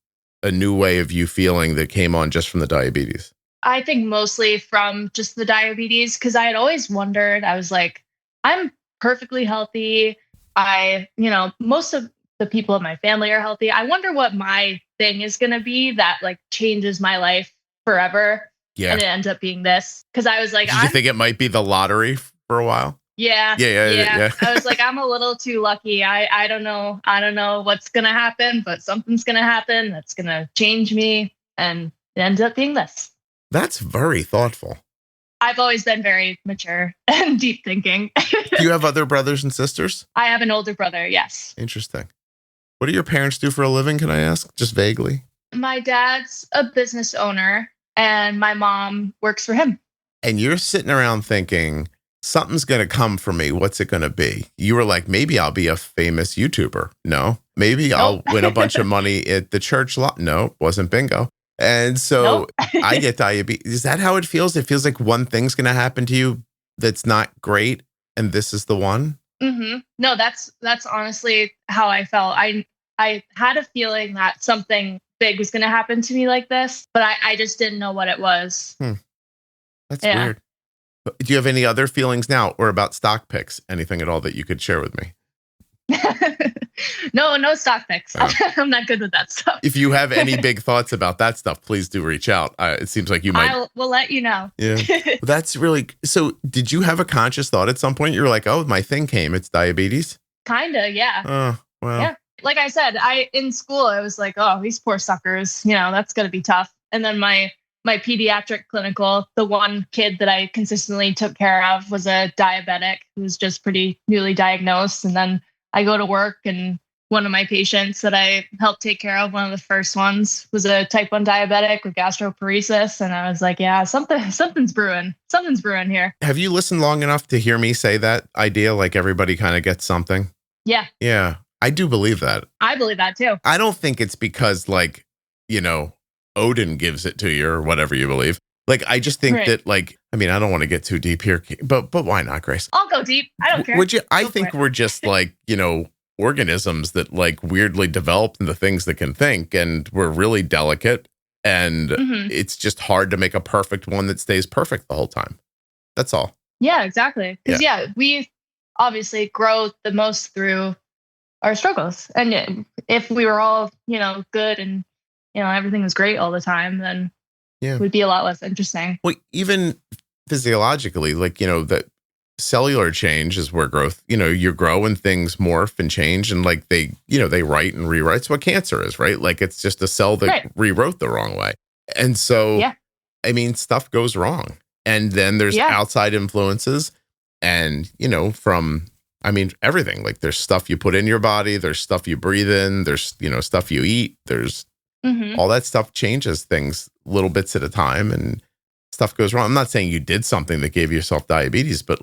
a new way of you feeling that came on just from the diabetes? I think mostly from just the diabetes, because I had always wondered, I was like, I'm perfectly healthy. Most of the people in my family are healthy. I wonder what my thing is going to be that like changes my life forever. Yeah. And it ends up being this. Because I was like, Did you think it might be the lottery for a while? Yeah. I was like, I'm a little too lucky. I don't know. I don't know what's going to happen, but something's going to happen that's going to change me. And it ended up being this. That's very thoughtful. I've always been very mature and deep thinking. Do you have other brothers and sisters? I have an older brother. Yes. Interesting. What do your parents do for a living? Can I ask? Just vaguely. My dad's a business owner and my mom works for him. And you're sitting around thinking, something's going to come for me. What's it going to be? You were like, maybe I'll be a famous YouTuber. No. Maybe I'll win a bunch of money at the church lot. No, wasn't bingo. And so I get diabetes. Is that how it feels? It feels like one thing's going to happen to you that's not great. And this is the one. Mm-hmm. No, that's honestly how I felt. I had a feeling that something big was going to happen to me like this, but I just didn't know what it was. That's weird. Do you have any other feelings now or about stock picks? Anything at all that you could share with me? No stock picks. I'm not good with that stuff. If you have any big thoughts about that stuff, please do reach out. It seems like you might. We'll let you know. Yeah. That's really, so did you have a conscious thought at some point? You were like, oh, my thing came. It's diabetes. Kinda. Yeah. Oh, well. Yeah. Like I said, in school, I was like, oh, these poor suckers, that's going to be tough. And then my pediatric clinical, the one kid that I consistently took care of was a diabetic who was just pretty newly diagnosed. And then I go to work and one of my patients that I helped take care of, one of the first ones, was a type 1 diabetic with gastroparesis. And I was like, yeah, something's brewing. Something's brewing here. Have you listened long enough to hear me say that idea? Like everybody kind of gets something? Yeah. Yeah. I do believe that. I believe that too. I don't think it's because Odin gives it to you or whatever you believe. Like, I just think that I don't want to get too deep here, but why not, Grace? I'll go deep. I don't care. Would you? I think we're just organisms that weirdly developed into things that can think, and we're really delicate, and it's just hard to make a perfect one that stays perfect the whole time. That's all. Yeah, exactly. Because we obviously grow the most through our struggles. And if we were all, good and, everything was great all the time, then it would be a lot less interesting. Well, even physiologically, that cellular change is where growth, you grow and things morph and change, and they write and rewrite. It's what cancer is, right? Like, it's just a cell that rewrote the wrong way. And so, stuff goes wrong. And then there's outside influences and, from everything. Like, there's stuff you put in your body, there's stuff you breathe in, there's, stuff you eat, there's all that stuff changes things little bits at a time, and stuff goes wrong. I'm not saying you did something that gave yourself diabetes, but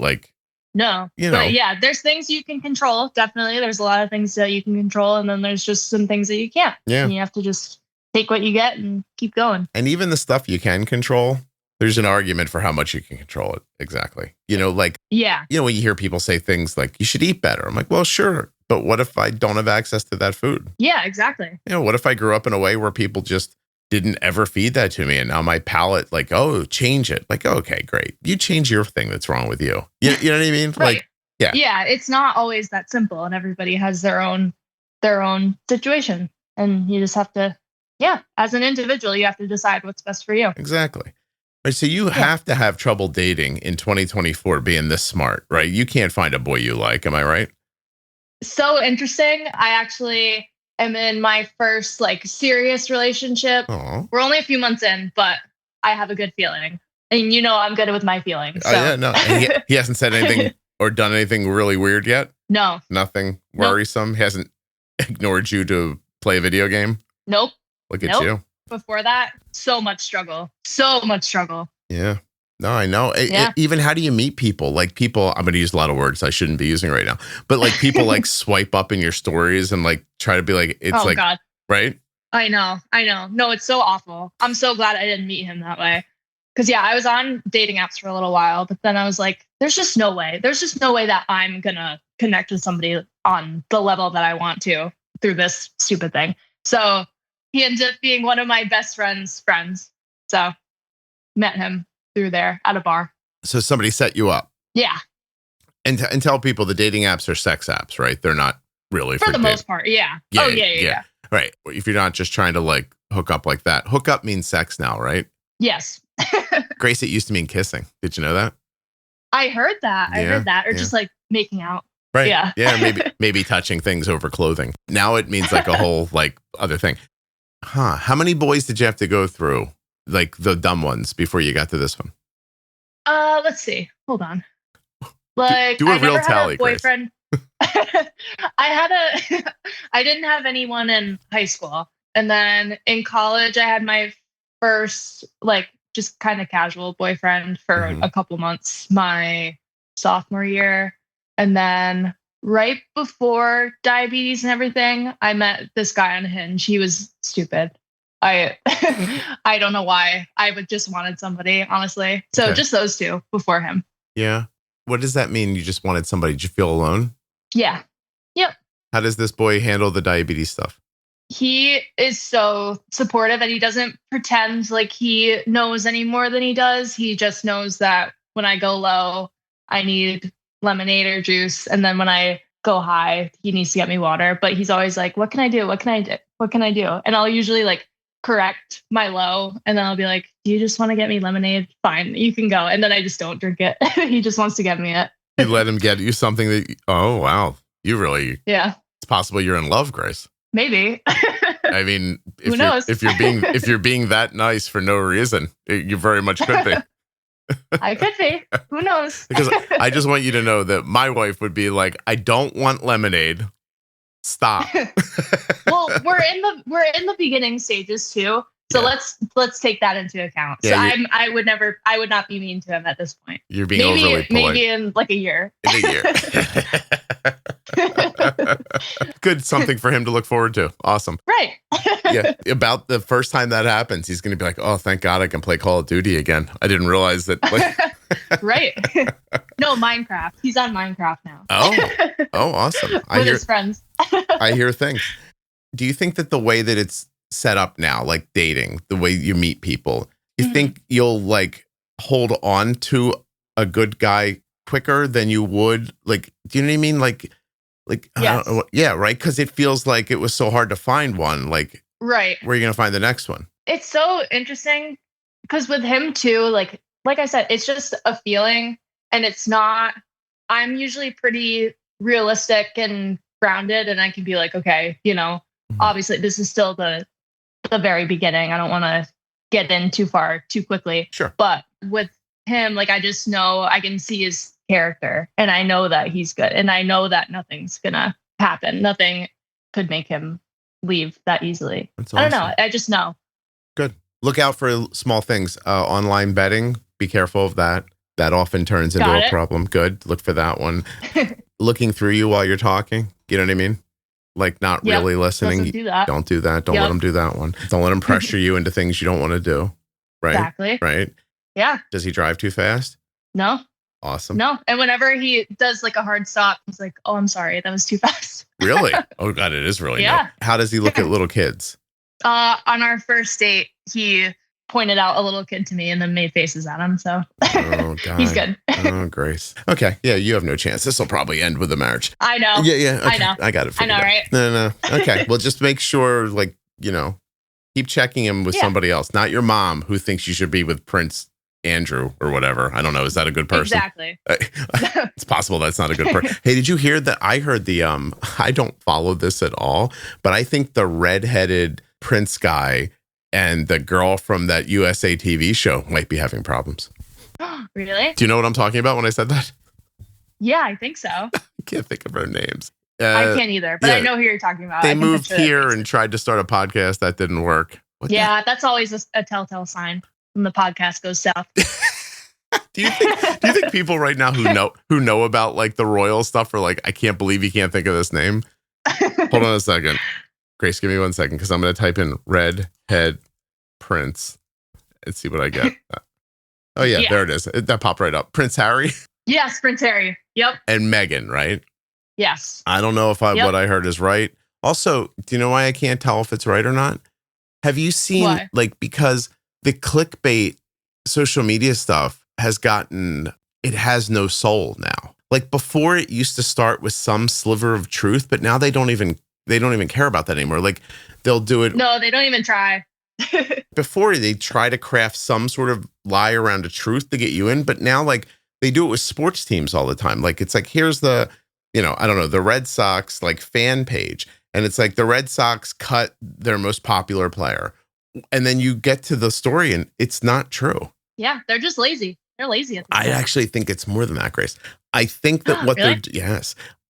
no, but there's things you can control. Definitely. There's a lot of things that you can control. And then there's just some things that you can't. Yeah. And you have to just take what you get and keep going. And even the stuff you can control, there's an argument for how much you can control it. Exactly. When you hear people say things like, you should eat better. I'm like, well, sure. But what if I don't have access to that food? Yeah, exactly. What if I grew up in a way where people just didn't ever feed that to me? And now my palate, change it. Okay, great. You change your thing that's wrong with you. You know what I mean? Right. Yeah, it's not always that simple. And everybody has their own situation. And you just have to, as an individual, you have to decide what's best for you. Exactly. So you have to have trouble dating in 2024 being this smart, right? You can't find a boy you like. Am I right? So interesting. I actually am in my first serious relationship. Aww. We're only a few months in, but I have a good feeling. And I'm good with my feelings. So. Oh, yeah, no. And he hasn't said anything or done anything really weird yet? No. Nothing worrisome? Nope. He hasn't ignored you to play a video game? Nope. Look at you. Before that, so much struggle. Yeah. No, I know. Even how do you meet people? People, I'm going to use a lot of words I shouldn't be using right now, but people swipe up in your stories and try to be it's God. Right? I know. No, it's so awful. I'm so glad I didn't meet him that way. Because I was on dating apps for a little while, but then I was like, there's just no way. There's just no way that I'm going to connect with somebody on the level that I want to through this stupid thing. So he ended up being one of my best friends. So met him through there at a bar. So somebody set you up. Yeah. And tell people the dating apps are sex apps, right? They're not really for the most part. Yeah. Yeah. Right. If you're not just trying to hook up like that. Hook up means sex now, right? Yes. Grace, it used to mean kissing. Did you know that? I heard that. I heard that. Or just like making out. Right. Yeah. Yeah. Maybe touching things over clothing. Now it means like a whole like other thing. Huh. How many boys did you have to go through? Like the dumb ones before you got to this one? Let's see. Hold on. Like do a I real never tally, had a boyfriend. I didn't have anyone in high school. And then in college I had my first like just kind of casual boyfriend for a couple months my sophomore year. And then right before diabetes and everything, I met this guy on Hinge. He was stupid. I don't know why. I would just wanted somebody, honestly. So just those two before him. Yeah. What does that mean? You just wanted somebody? Did you feel alone? Yeah. Yep. How does this boy handle the diabetes stuff? He is so supportive and he doesn't pretend like he knows any more than he does. He just knows that when I go low, I need lemonade or juice. And then when I go high, he needs to get me water. But he's always like, what can I do? What can I do? What can I do? And I'll usually like correct my low. And then I'll be like, do you just want to get me lemonade? Fine, you can go. And then I just don't drink it. He just wants to get me it. You let him get you something that, oh, wow. You really, yeah. It's possible you're in love, Grace. Maybe. I mean, who knows? if you're being that nice for no reason, you very much could be. I could be. Who knows? Because I just want you to know that my wife would be like, I don't want lemonade. Stop. Well, we're in the beginning stages too. So let's take that into account. Yeah, so I would not be mean to him at this point. You're being overly polite. Maybe in like a year. In a year. Good, something for him to look forward to. Awesome. Right. Yeah. About the first time that happens, he's going to be like, oh, thank God I can play Call of Duty again. I didn't realize that. Like... Right. No, Minecraft. He's on Minecraft now. Oh, awesome. With his friends. I hear things. Do you think that the way that it's set up now, like dating, the way you meet people, you think you'll like hold on to a good guy quicker than you would? Like, do you know what I mean? Like, yes. Yeah, right. Because it feels like it was so hard to find one. Like, right. Where are you going to find the next one? It's so interesting because with him too, like I said, it's just a feeling and it's not, I'm usually pretty realistic and grounded and I can be like, okay, obviously this is still the very beginning. I don't want to get in too far too quickly. Sure. But with him, like, I just know I can see his character and I know that he's good and I know that nothing's gonna happen. Nothing could make him leave that easily. Awesome. I don't know. I just know. Good. Look out for small things. Online betting. Be careful of that. That often turns into a problem. Good. Look for that one. Looking through you while you're talking. You know what I mean? Like not really listening. Don't do that. Don't do that. Don't let them do that one. Don't let him pressure you into things you don't want to do. Right? Exactly. Right? Yeah. Does he drive too fast? No. Awesome. No. And whenever he does like a hard stop, he's like, oh, I'm sorry. That was too fast. Really? Oh, God, it is really neat. How does he look at little kids? On our first date, he pointed out a little kid to me and then made faces at him. So God. He's good. Oh, Grace. Okay. Yeah, you have no chance. This will probably end with a marriage. I know. Yeah. Okay. I know. I got it. I know, right? No. Okay. Well, just make sure, like, keep checking him with somebody else, not your mom who thinks you should be with Prince Andrew or whatever. I don't know. Is that a good person? Exactly. It's possible that's not a good person. Hey, did you hear that? I heard I don't follow this at all, but I think the redheaded Prince guy and the girl from that USA TV show might be having problems. Really? Do you know what I'm talking about when I said that? Yeah, I think so. I can't think of her names. I can't either, but I know who you're talking about. They moved here and tried to start a podcast. That didn't work. That's always a telltale sign when the podcast goes south. Do you think people right now who know about like the royal stuff are like, I can't believe you can't think of this name? Hold on a second. Grace, give me 1 second because I'm going to type in redhead Prince and see what I get. Oh, yeah, there it is. That popped right up. Prince Harry? Yes, Prince Harry. Yep. And Meghan, right? Yes. I don't know if what I heard is right. Also, do you know why I can't tell if it's right or not? Have you seen, because the clickbait social media stuff it has no soul now. Like before it used to start with some sliver of truth, but now they don't even care about that anymore. Like they'll do it. No, they don't even try. Before they try to craft some sort of lie around a truth to get you in, but now like They do it with sports teams all the time. Like, it's like, here's the, I don't know, the Red Sox like fan page. And it's like the Red Sox cut their most popular player. And then you get to the story and it's not true. Yeah, they're just lazy. They're lazy. I actually think it's more than that, Grace. I think that really?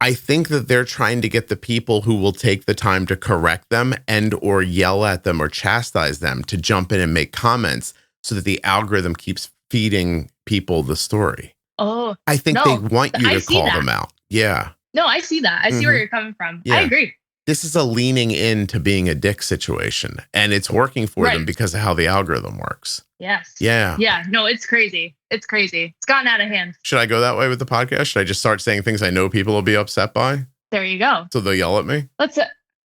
I think that they're trying to get the people who will take the time to correct them and or yell at them or chastise them to jump in and make comments so that the algorithm keeps feeding people the story. Oh, I think they want you to call them out. Yeah. No, I see that. I see where you're coming from. Yeah. I agree. This is a leaning into being a dick situation, and it's working for them because of how the algorithm works. Yes. Yeah. Yeah. No, it's crazy. It's crazy. It's gotten out of hand. Should I go that way with the podcast? Should I just start saying things I know people will be upset by? There you go. So they'll yell at me? Let's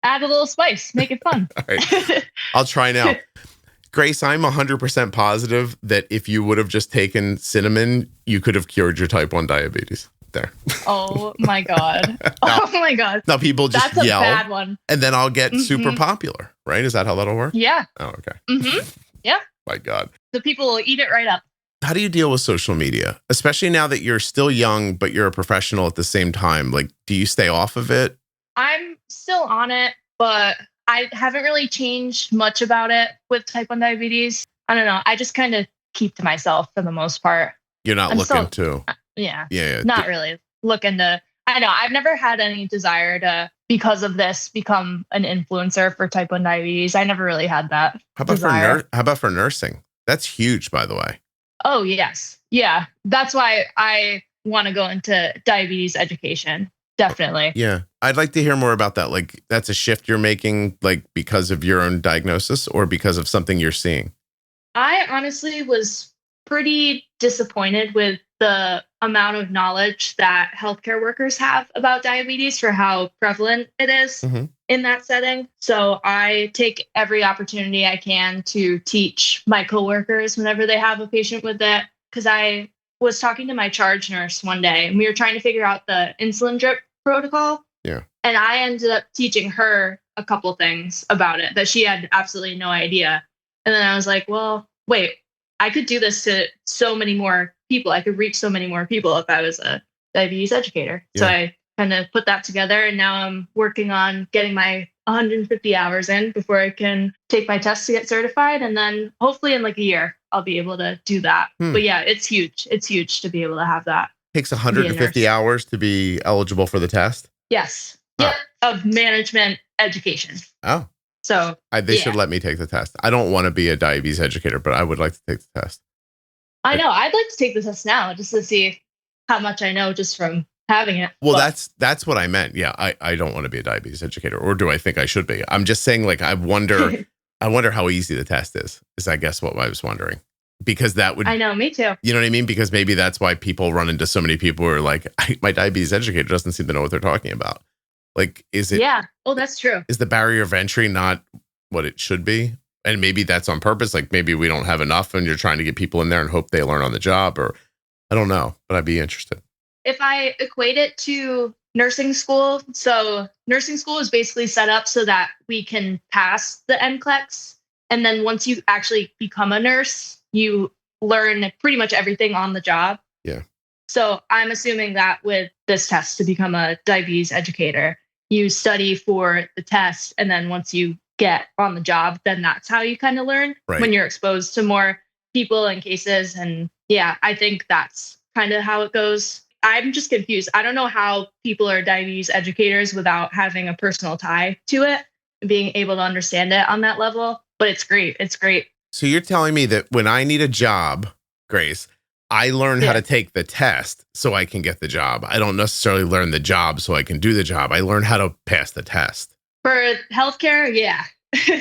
add a little spice. Make it fun. All right. I'll try now. Grace, I'm 100% positive that if you would have just taken cinnamon, you could have cured your type 1 diabetes. There. Oh my God. Oh my God. Now people just That's yell. a bad one. And then I'll get super popular, right? Is that how that'll work? Yeah. Oh, okay. Yeah. My God. The people will eat it right up. How do you deal with social media, especially now that you're still young, but you're a professional at the same time? Like, do you stay off of it? I'm still on it, but I haven't really changed much about it with type 1 diabetes. I don't know. I just kind of keep to myself for the most part. You're not looking to. Yeah. Yeah. Not really looking to. I know. I've never had any desire to, because of this, become an influencer for type 1 diabetes. I never really had that. How about for nursing? That's huge, by the way. Oh, yes. Yeah. That's why I want to go into diabetes education. Definitely. Yeah. I'd like to hear more about that. Like, that's a shift you're making, like, because of your own diagnosis or because of something you're seeing? I honestly was pretty disappointed with the amount of knowledge that healthcare workers have about diabetes for how prevalent it is in that setting. So I take every opportunity I can to teach my coworkers whenever they have a patient with it. Because I was talking to my charge nurse one day and we were trying to figure out the insulin drip protocol. Yeah. And I ended up teaching her a couple things about it that she had absolutely no idea. And then I was like, well, wait, I could do this to so many more people. I could reach so many more people if I was a diabetes educator. Yeah. So I kind of put that together. And now I'm working on getting my 150 hours in before I can take my test to get certified. And then hopefully in like a year, I'll be able to do that. But yeah, it's huge. It's huge to be able to have that. It takes 150 hours to be eligible for the test? Yes. Oh. Yep. Of management education. Oh. So they should let me take the test. I don't want to be a diabetes educator, but I would like to take the test. I know. I'd like to take the test now just to see how much I know just from having it. Well, that's what I meant. Yeah, I don't want to be a diabetes educator, or do I think I should be? I'm just saying, like, I wonder how easy the test is I guess what I was wondering. Because that would... I know, me too. You know what I mean? Because maybe that's why people run into so many people who are like, my diabetes educator doesn't seem to know what they're talking about. Like, is it... Yeah. Oh, that's true. Is the barrier of entry not what it should be? And maybe that's on purpose. Like, maybe we don't have enough and you're trying to get people in there and hope they learn on the job, or I don't know, but I'd be interested. If I equate it to nursing school, so nursing school is basically set up so that we can pass the NCLEX. And then once you actually become a nurse, you learn pretty much everything on the job. Yeah. So I'm assuming that with this test to become a diabetes educator, you study for the test. And then once you get on the job, then that's how you kind of learn when you're exposed to more people and cases. And yeah, I think that's kind of how it goes. I'm just confused. I don't know how people are diabetes educators without having a personal tie to it and being able to understand it on that level. But it's great. It's great. So you're telling me that when I need a job, Grace, I learn how to take the test so I can get the job. I don't necessarily learn the job so I can do the job. I learn how to pass the test. For healthcare, yeah.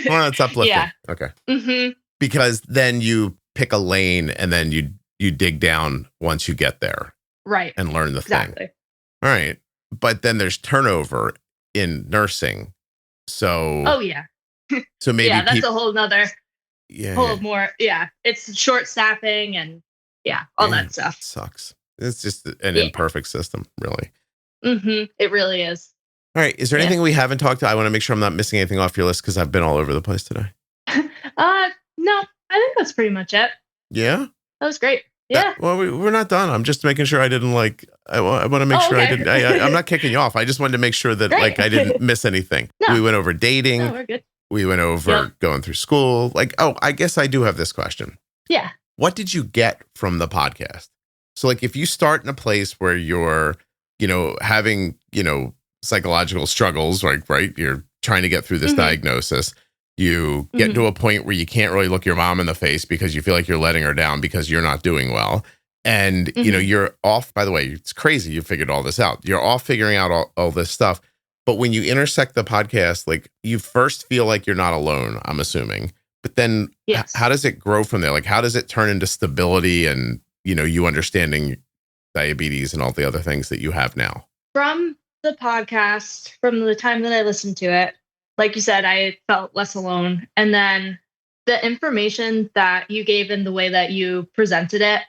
Well, it's uplifting. Yeah. Okay. Mm-hmm. Because then you pick a lane and then you dig down once you get there. Right. And learn the thing. All right. But then there's turnover in nursing. So. Oh, yeah. So maybe. Yeah, that's a whole nother. Yeah. Whole more. Yeah. It's short staffing and all that stuff. It sucks. It's just an imperfect system, really. Mm-hmm. It really is. All right. Is there anything we haven't talked about? I want to make sure I'm not missing anything off your list because I've been all over the place today. No, I think that's pretty much it. Yeah? That was great. Yeah. Well, we're not done. I'm just making sure I didn't I want to make sure I okay. didn't. I'm not kicking you off. I just wanted to make sure that Right. I didn't miss anything. No. We went over dating. No, we're good. We went over going through school. I guess I do have this question. Yeah. What did you get from the podcast? So if you start in a place where you're, having, psychological struggles, right? You're trying to get through this diagnosis. You get to a point where you can't really look your mom in the face because you feel like you're letting her down because you're not doing well. And, you're off, by the way, it's crazy. You figured all this out. You're off figuring out all this stuff. But when you intersect the podcast, you first feel like you're not alone, I'm assuming. But then how does it grow from there? How does it turn into stability and, you understanding diabetes and all the other things that you have now? From the podcast, from the time that I listened to it, like you said, I felt less alone. And then the information that you gave in the way that you presented it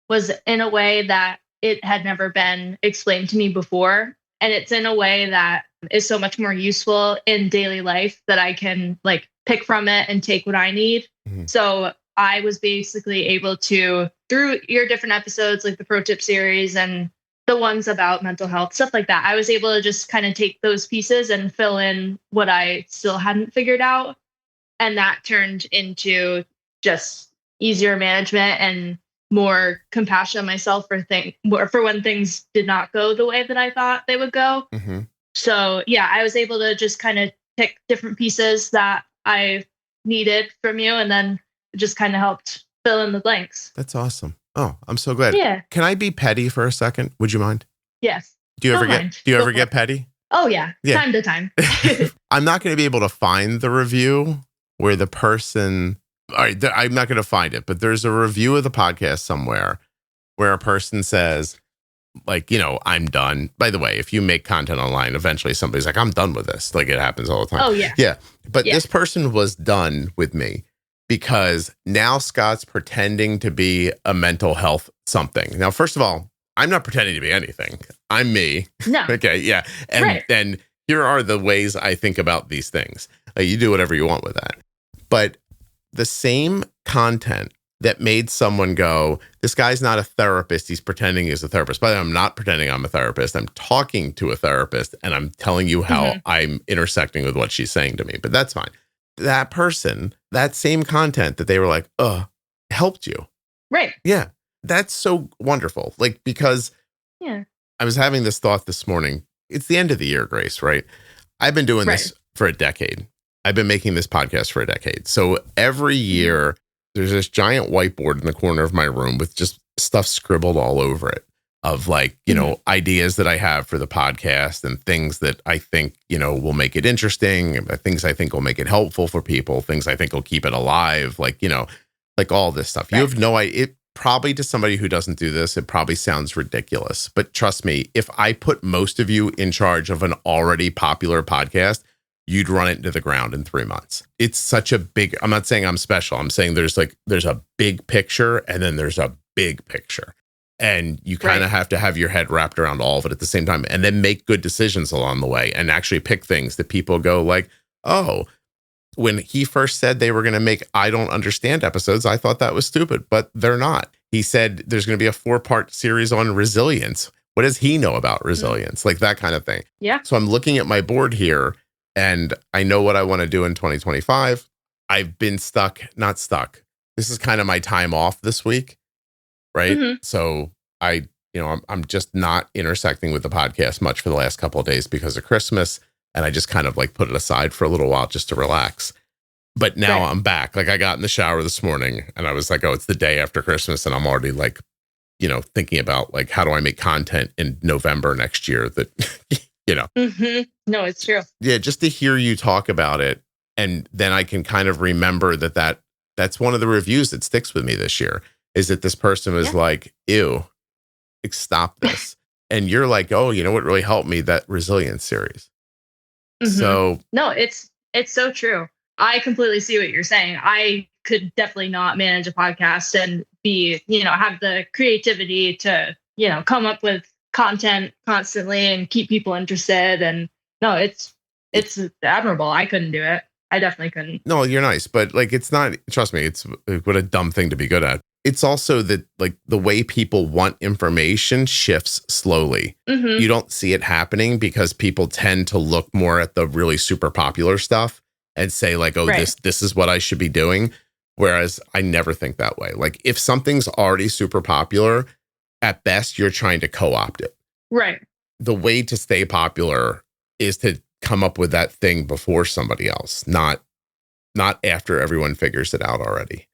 was in a way that it had never been explained to me before. And it's in a way that is so much more useful in daily life that I can pick from it and take what I need. So I was basically able to, through your different episodes, like the Pro Tip series and the ones about mental health, stuff like that, I was able to just kind of take those pieces and fill in what I still hadn't figured out. And that turned into just easier management and more compassion on myself for when things did not go the way that I thought they would go. So I was able to just kind of pick different pieces that I needed from you, and then it just kind of helped fill in the blanks. That's awesome. Oh, I'm so glad. Yeah. Can I be petty for a second? Would you mind? Yes. Do you ever get petty? Oh yeah. Time to time. I'm not going to be able to find the review where the person, all right, I'm not going to find it, but there's a review of the podcast somewhere where a person says, I'm done. By the way, if you make content online, eventually somebody's like, I'm done with this. It happens all the time. Oh yeah. Yeah. But this person was done with me because now Scott's pretending to be a mental health something. Now, first of all, I'm not pretending to be anything. I'm me. No. Okay. Yeah. And then here are the ways I think about these things. You do whatever you want with that. But the same content that made someone go, this guy's not a therapist, he's pretending he's a therapist. By the way, I'm not pretending I'm a therapist. I'm talking to a therapist and I'm telling you how I'm intersecting with what she's saying to me. But that's fine. That person, that same content that they were like, helped you. Right. Yeah. That's so wonderful. Because I was having this thought this morning. It's the end of the year, Grace, right? I've been doing this for a decade. I've been making this podcast for a decade. So every year, there's this giant whiteboard in the corner of my room with just stuff scribbled all over it of ideas that I have for the podcast and things that I think, will make it interesting, things I think will make it helpful for people, things I think will keep it alive, all this stuff. You have no idea. It probably, to somebody who doesn't do this, it probably sounds ridiculous. But trust me, if I put most of you in charge of an already popular podcast, you'd run it into the ground in 3 months. It's such a big, I'm not saying I'm special. I'm saying there's a big picture and then there's a big picture. And you kind of have to have your head wrapped around all of it at the same time and then make good decisions along the way and actually pick things that people go when he first said they were going to make I Don't Understand episodes, I thought that was stupid, but they're not. He said there's going to be a 4-part series on resilience. What does he know about resilience? That kind of thing. Yeah. So I'm looking at my board here and I know what I want to do in 2025. I've been not stuck. This is kind of my time off this week, right? So I'm just not intersecting with the podcast much for the last couple of days because of Christmas. And I just kind of put it aside for a little while just to relax. But now I'm back. I got in the shower this morning and I was like, it's the day after Christmas. And I'm already thinking about how do I make content in November next year that, No, it's true. Yeah, just to hear you talk about it. And then I can kind of remember that's one of the reviews that sticks with me this year is that this person was like, ew, stop this. And you're like, oh, you know what really helped me? That resilience series. So no, it's so true. I completely see what you're saying. I could definitely not manage a podcast and be, have the creativity to, come up with content constantly and keep people interested. And no, it's admirable. I couldn't do it. I definitely couldn't. No, you're nice, but it's not, trust me, it's what a dumb thing to be good at. it's also that like the way people want information shifts slowly. Mm-hmm. You don't see it happening because people tend to look more at the really super popular stuff and say like, oh, Right. this is what I should be doing. Whereas I never think that way. Like if something's already super popular, at best, you're trying to co-opt it. Right. The way to stay popular is to come up with that thing before somebody else, not after everyone figures it out already.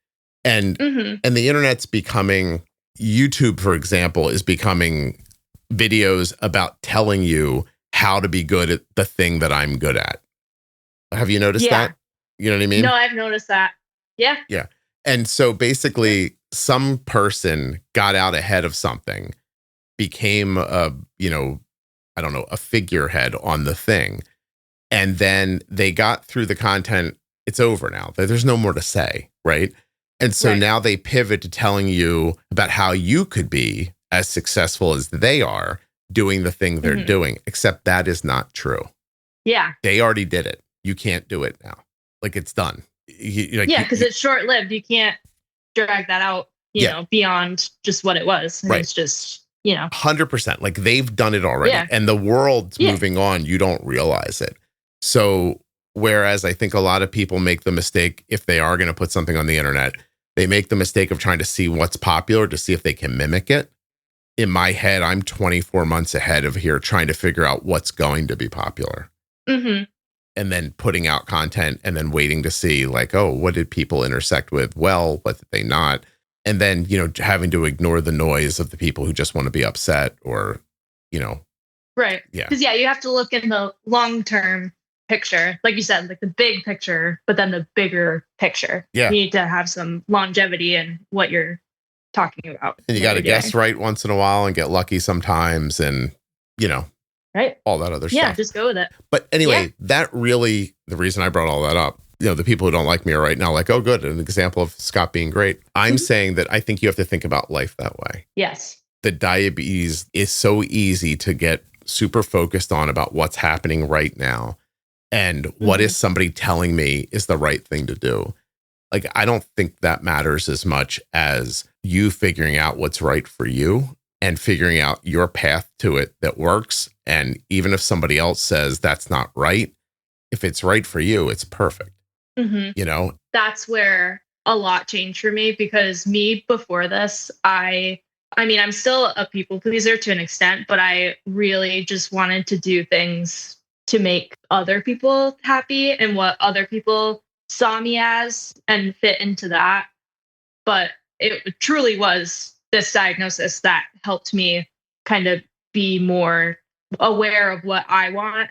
And and the internet's becoming, YouTube, for example, is becoming videos about telling you how to be good at the thing that I'm good at. Have you noticed that? You know what I mean? No, I've noticed that. Yeah. Yeah. And so basically some person got out ahead of something, became a figurehead on the thing. And then they got through the content. It's over now. There's no more to say. Right. And so now they pivot to telling you about how you could be as successful as they are doing the thing they're doing, except that is not true. Yeah. They already did it. You can't do it now. Like it's done. Because it's short-lived. You can't drag that out, you know, beyond just what it was. And it's just, 100%. Like they've done it already. Yeah. And the world's moving on. You don't realize it. So whereas I think a lot of people make the mistake, if they are going to put something on the internet, they make the mistake of trying to see what's popular to see if they can mimic it. In my head, I'm 24 months ahead of here trying to figure out what's going to be popular. Mm-hmm. And then putting out content and then waiting to see like, oh, what did people intersect with? Well, what did they not? And then, having to ignore the noise of the people who just want to be upset or, Right. Yeah. Because, you have to look in the long-term picture, like you said, like the big picture, but then the bigger picture. Yeah. You need to have some longevity in what you're talking about. And you got to guess right once in a while and get lucky sometimes and, right. all that other stuff. Yeah, just go with it. But anyway, that really, the reason I brought all that up, the people who don't like me are right now like, oh, good, an example of Scott being great. I'm saying that I think you have to think about life that way. Yes. The diabetes is so easy to get super focused on about what's happening right now. And what is somebody telling me is the right thing to do? Like, I don't think that matters as much as you figuring out what's right for you and figuring out your path to it that works. And even if somebody else says that's not right, if it's right for you, it's perfect. That's where a lot changed for me, because me before this, I mean, I'm still a people pleaser to an extent, but I really just wanted to do things to make other people happy and what other people saw me as and fit into that. But it truly was this diagnosis that helped me kind of be more aware of what I want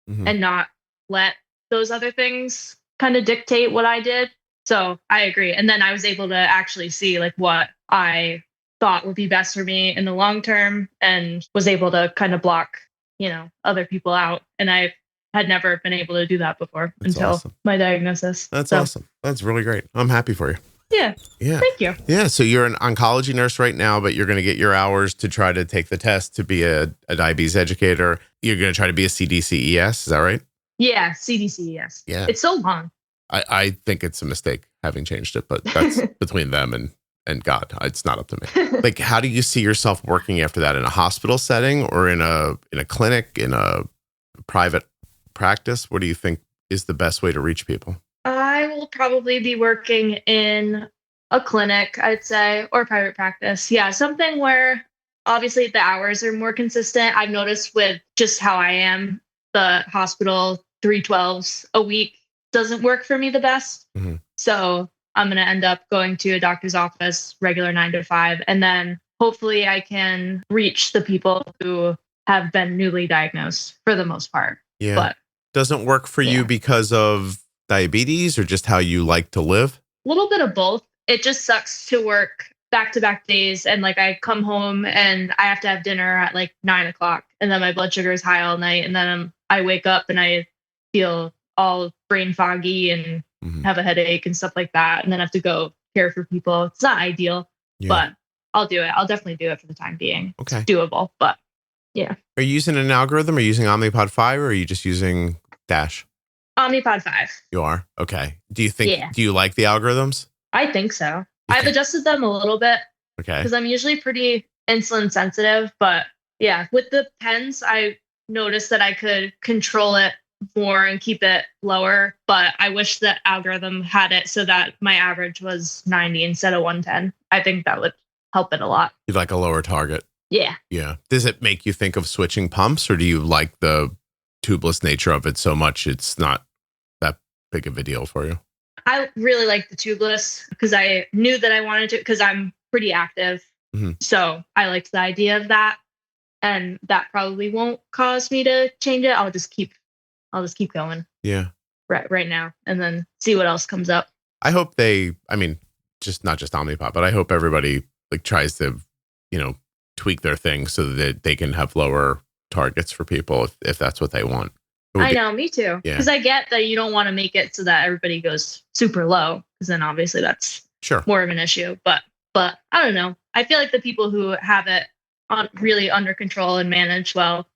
and not let those other things kind of dictate what I did. So I agree. And then I was able to actually see like what I thought would be best for me in the long term and was able to kind of block, other people out. And I had never been able to do that before until my diagnosis. That's awesome. That's really great. I'm happy for you. Yeah. Yeah. Thank you. Yeah. So you're an oncology nurse right now, but you're going to get your hours to try to take the test to be a diabetes educator. You're going to try to be a CDCES. Is that right? Yeah. CDCES. Yeah. It's so long. I think it's a mistake having changed it, but that's between them and God. It's not up to me. Like, how do you see yourself working after that, in a hospital setting or in a clinic, in a private practice? What do you think is the best way to reach people? I will probably be working in a clinic, I'd say, or private practice. Yeah, something where obviously the hours are more consistent. I've noticed with just how I am, the hospital 312s a week doesn't work for me the best. So I'm going to end up going to a doctor's office, regular 9 to 5. And then hopefully I can reach the people who have been newly diagnosed for the most part. Yeah. But doesn't work for you because of diabetes or just how you like to live? A little bit of both. It just sucks to work back-to-back days. And like I come home and I have to have dinner at like 9 o'clock. And then my blood sugar is high all night. And then I wake up and I feel all brain foggy and have a headache and stuff like that. And then I have to go care for people. It's not ideal, but I'll do it. I'll definitely do it for the time being. Okay. It's doable, but yeah. Are you using an algorithm? Are you using Omnipod 5 or are you just using Dash? Omnipod 5. You are? Okay. Do you like the algorithms? I think so. I've adjusted them a little bit Okay. because I'm usually pretty insulin sensitive. But yeah, with the pens, I noticed that I could control it more and keep it lower. But I wish the algorithm had it so that my average was 90 instead of 110. I think that would help it a lot. You'd like a lower target. Yeah. Yeah. Does it make you think of switching pumps, or do you like the tubeless nature of it so much it's not that big of a deal for you? I really like the tubeless because I knew that I wanted to, because I'm pretty active. Mm-hmm. So I liked the idea of that. And that probably won't cause me to change it. I'll just keep going. Yeah. Right now. And then see what else comes up. I hope just not just Omnipod, but I hope everybody like tries to, tweak their thing so that they can have lower targets for people if that's what they want. I know, me too. Because I get that you don't want to make it so that everybody goes super low, because then obviously that's more of an issue. But I don't know. I feel like the people who have it really under control and manage well,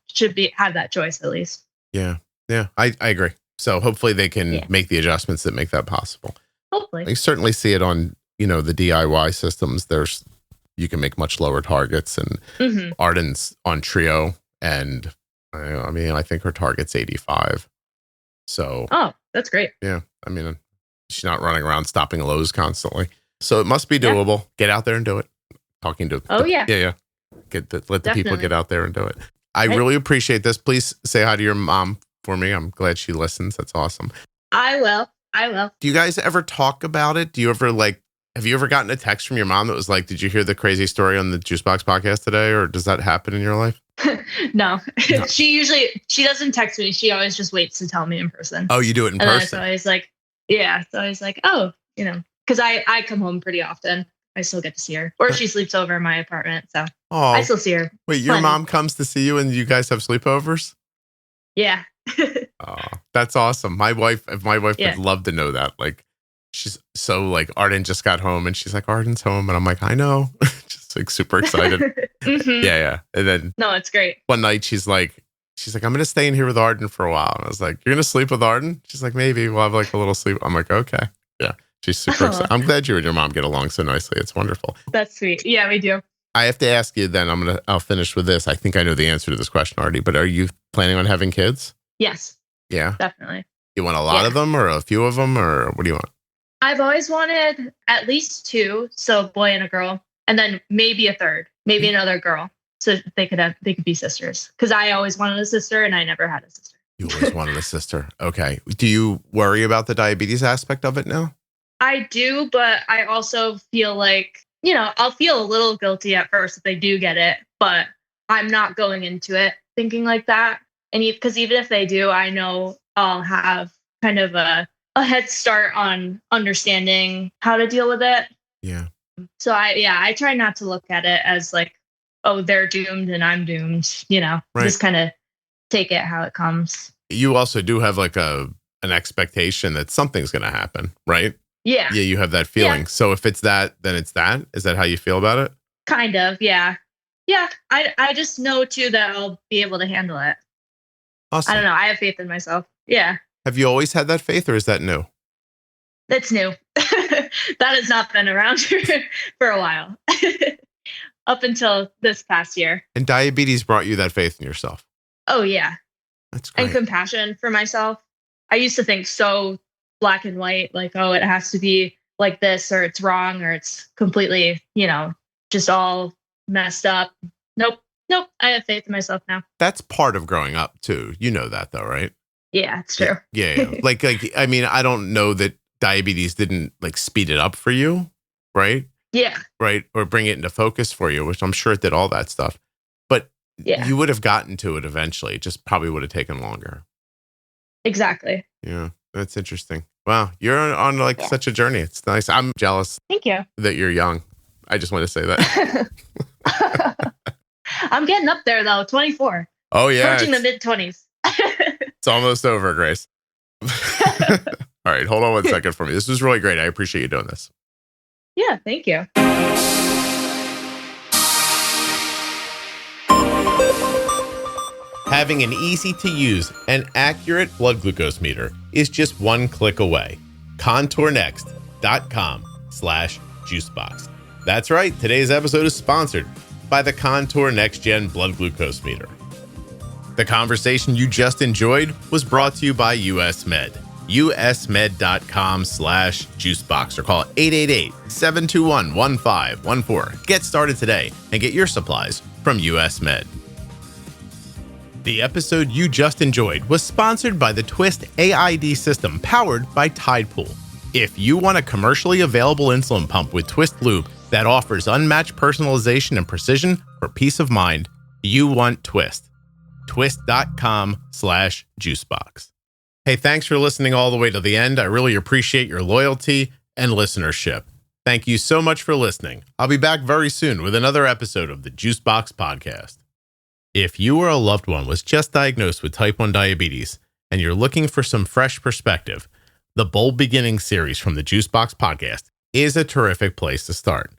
should have that choice at least. Yeah. Yeah, I agree. So hopefully they can make the adjustments that make that possible. Hopefully. I certainly see it on, the DIY systems. You can make much lower targets, and Arden's on Trio, and I think her target's 85. So. Oh, that's great. Yeah. She's not running around stopping lows constantly. So it must be doable. Yeah. Get out there and do it. Yeah. Let the people get out there and do it. I really appreciate this. Please say hi to your mom for me. I'm glad she listens. That's awesome. I will. Do you guys ever talk about it? Do you ever have you ever gotten a text from your mom that was like, did you hear the crazy story on the Juicebox podcast today? Or does that happen in your life? No. She doesn't text me. She always just waits to tell me in person. Oh, you do it in person? So I was like, oh, because I come home pretty often. I still get to see her, or she sleeps over in my apartment. So I still see her. Wait, your mom comes to see you and you guys have sleepovers? Yeah. Oh, that's awesome. My wife would love to know that. Like, she's so Arden just got home and she's like, Arden's home. And I'm like, I know. Just super excited. Yeah. And then no, it's great. One night she's like, I'm going to stay in here with Arden for a while. And I was like, you're going to sleep with Arden? She's like, maybe we'll have a little sleep. I'm like, okay. Yeah. She's super excited. I'm glad you and your mom get along so nicely. It's wonderful. That's sweet. Yeah, we do. I have to ask you then, I'll finish with this. I think I know the answer to this question already, but are you planning on having kids? Yes. Yeah. Definitely. You want a lot of them or a few of them, or what do you want? I've always wanted at least 2. So a boy and a girl, and then maybe a third, maybe another girl. So they could be sisters. Because I always wanted a sister and I never had a sister. You always wanted a sister. Okay. Do you worry about the diabetes aspect of it now? I do, but I also feel like, I'll feel a little guilty at first if they do get it, but I'm not going into it thinking like that. And because even if they do, I know I'll have kind of a head start on understanding how to deal with it. Yeah. So I try not to look at it as like, oh, they're doomed and I'm doomed, right. Just kind of take it how it comes. You also do have an expectation that something's going to happen, right? Yeah. Yeah, you have that feeling. Yeah. So if it's that, then it's that. Is that how you feel about it? Kind of, yeah. Yeah, I just know, too, that I'll be able to handle it. Awesome. I don't know. I have faith in myself. Yeah. Have you always had that faith, or is that new? That's new. That has not been around for a while. Up until this past year. And diabetes brought you that faith in yourself? Oh, yeah. That's great. And compassion for myself. I used to think so black and white, like, oh, it has to be like this, or it's wrong, or it's completely, just all messed up. Nope. I have faith in myself now. That's part of growing up too. You know that though, right? Yeah, it's true. Yeah. I don't know that diabetes didn't speed it up for you, right? Yeah. Right. Or bring it into focus for you, which I'm sure it did all that stuff. But you would have gotten to it eventually. It just probably would have taken longer. Exactly. Yeah. That's interesting. Wow. You're on such a journey. It's nice. I'm jealous. Thank you. That you're young. I just want to say that. I'm getting up there though. 24. Oh yeah. Approaching the mid-20s. It's almost over, Grace. All right. Hold on one second for me. This was really great. I appreciate you doing this. Yeah. Thank you. Having an easy-to-use and accurate blood glucose meter is just one click away. ContourNext.com/Grace. Juicebox. That's right, today's episode is sponsored by the Contour NextGen blood glucose meter. The conversation you just enjoyed was brought to you by US Med. usmed.com/juicebox or call 888-721-1514. Get started today and get your supplies from US Med. The episode you just enjoyed was sponsored by the Twiist AID System powered by Tidepool. If you want a commercially available insulin pump with Twiist Lube that offers unmatched personalization and precision for peace of mind, you want Twiist. Twiist.com/juicebox. Hey, thanks for listening all the way to the end. I really appreciate your loyalty and listenership. Thank you so much for listening. I'll be back very soon with another episode of the Juicebox Podcast. If you or a loved one was just diagnosed with type 1 diabetes and you're looking for some fresh perspective, the Bold Beginnings series from the Juicebox Podcast is a terrific place to start.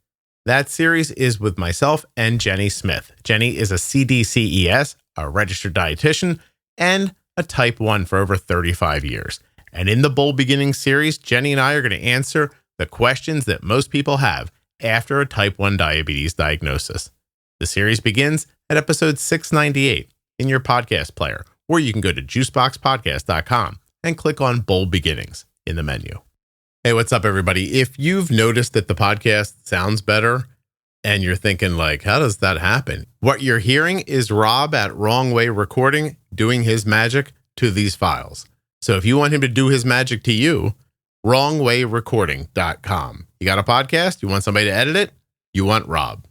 That series is with myself and Jenny Smith. Jenny is a CDCES, a registered dietitian, and a type 1 for over 35 years. And in the Bold Beginnings series, Jenny and I are going to answer the questions that most people have after a type 1 diabetes diagnosis. The series begins at episode 698 in your podcast player, or you can go to juiceboxpodcast.com and click on Bold Beginnings in the menu. Hey, what's up, everybody? If you've noticed that the podcast sounds better and you're thinking like, how does that happen? What you're hearing is Rob at Wrong Way Recording doing his magic to these files. So if you want him to do his magic to you, wrongwayrecording.com. You got a podcast? You want somebody to edit it? You want Rob.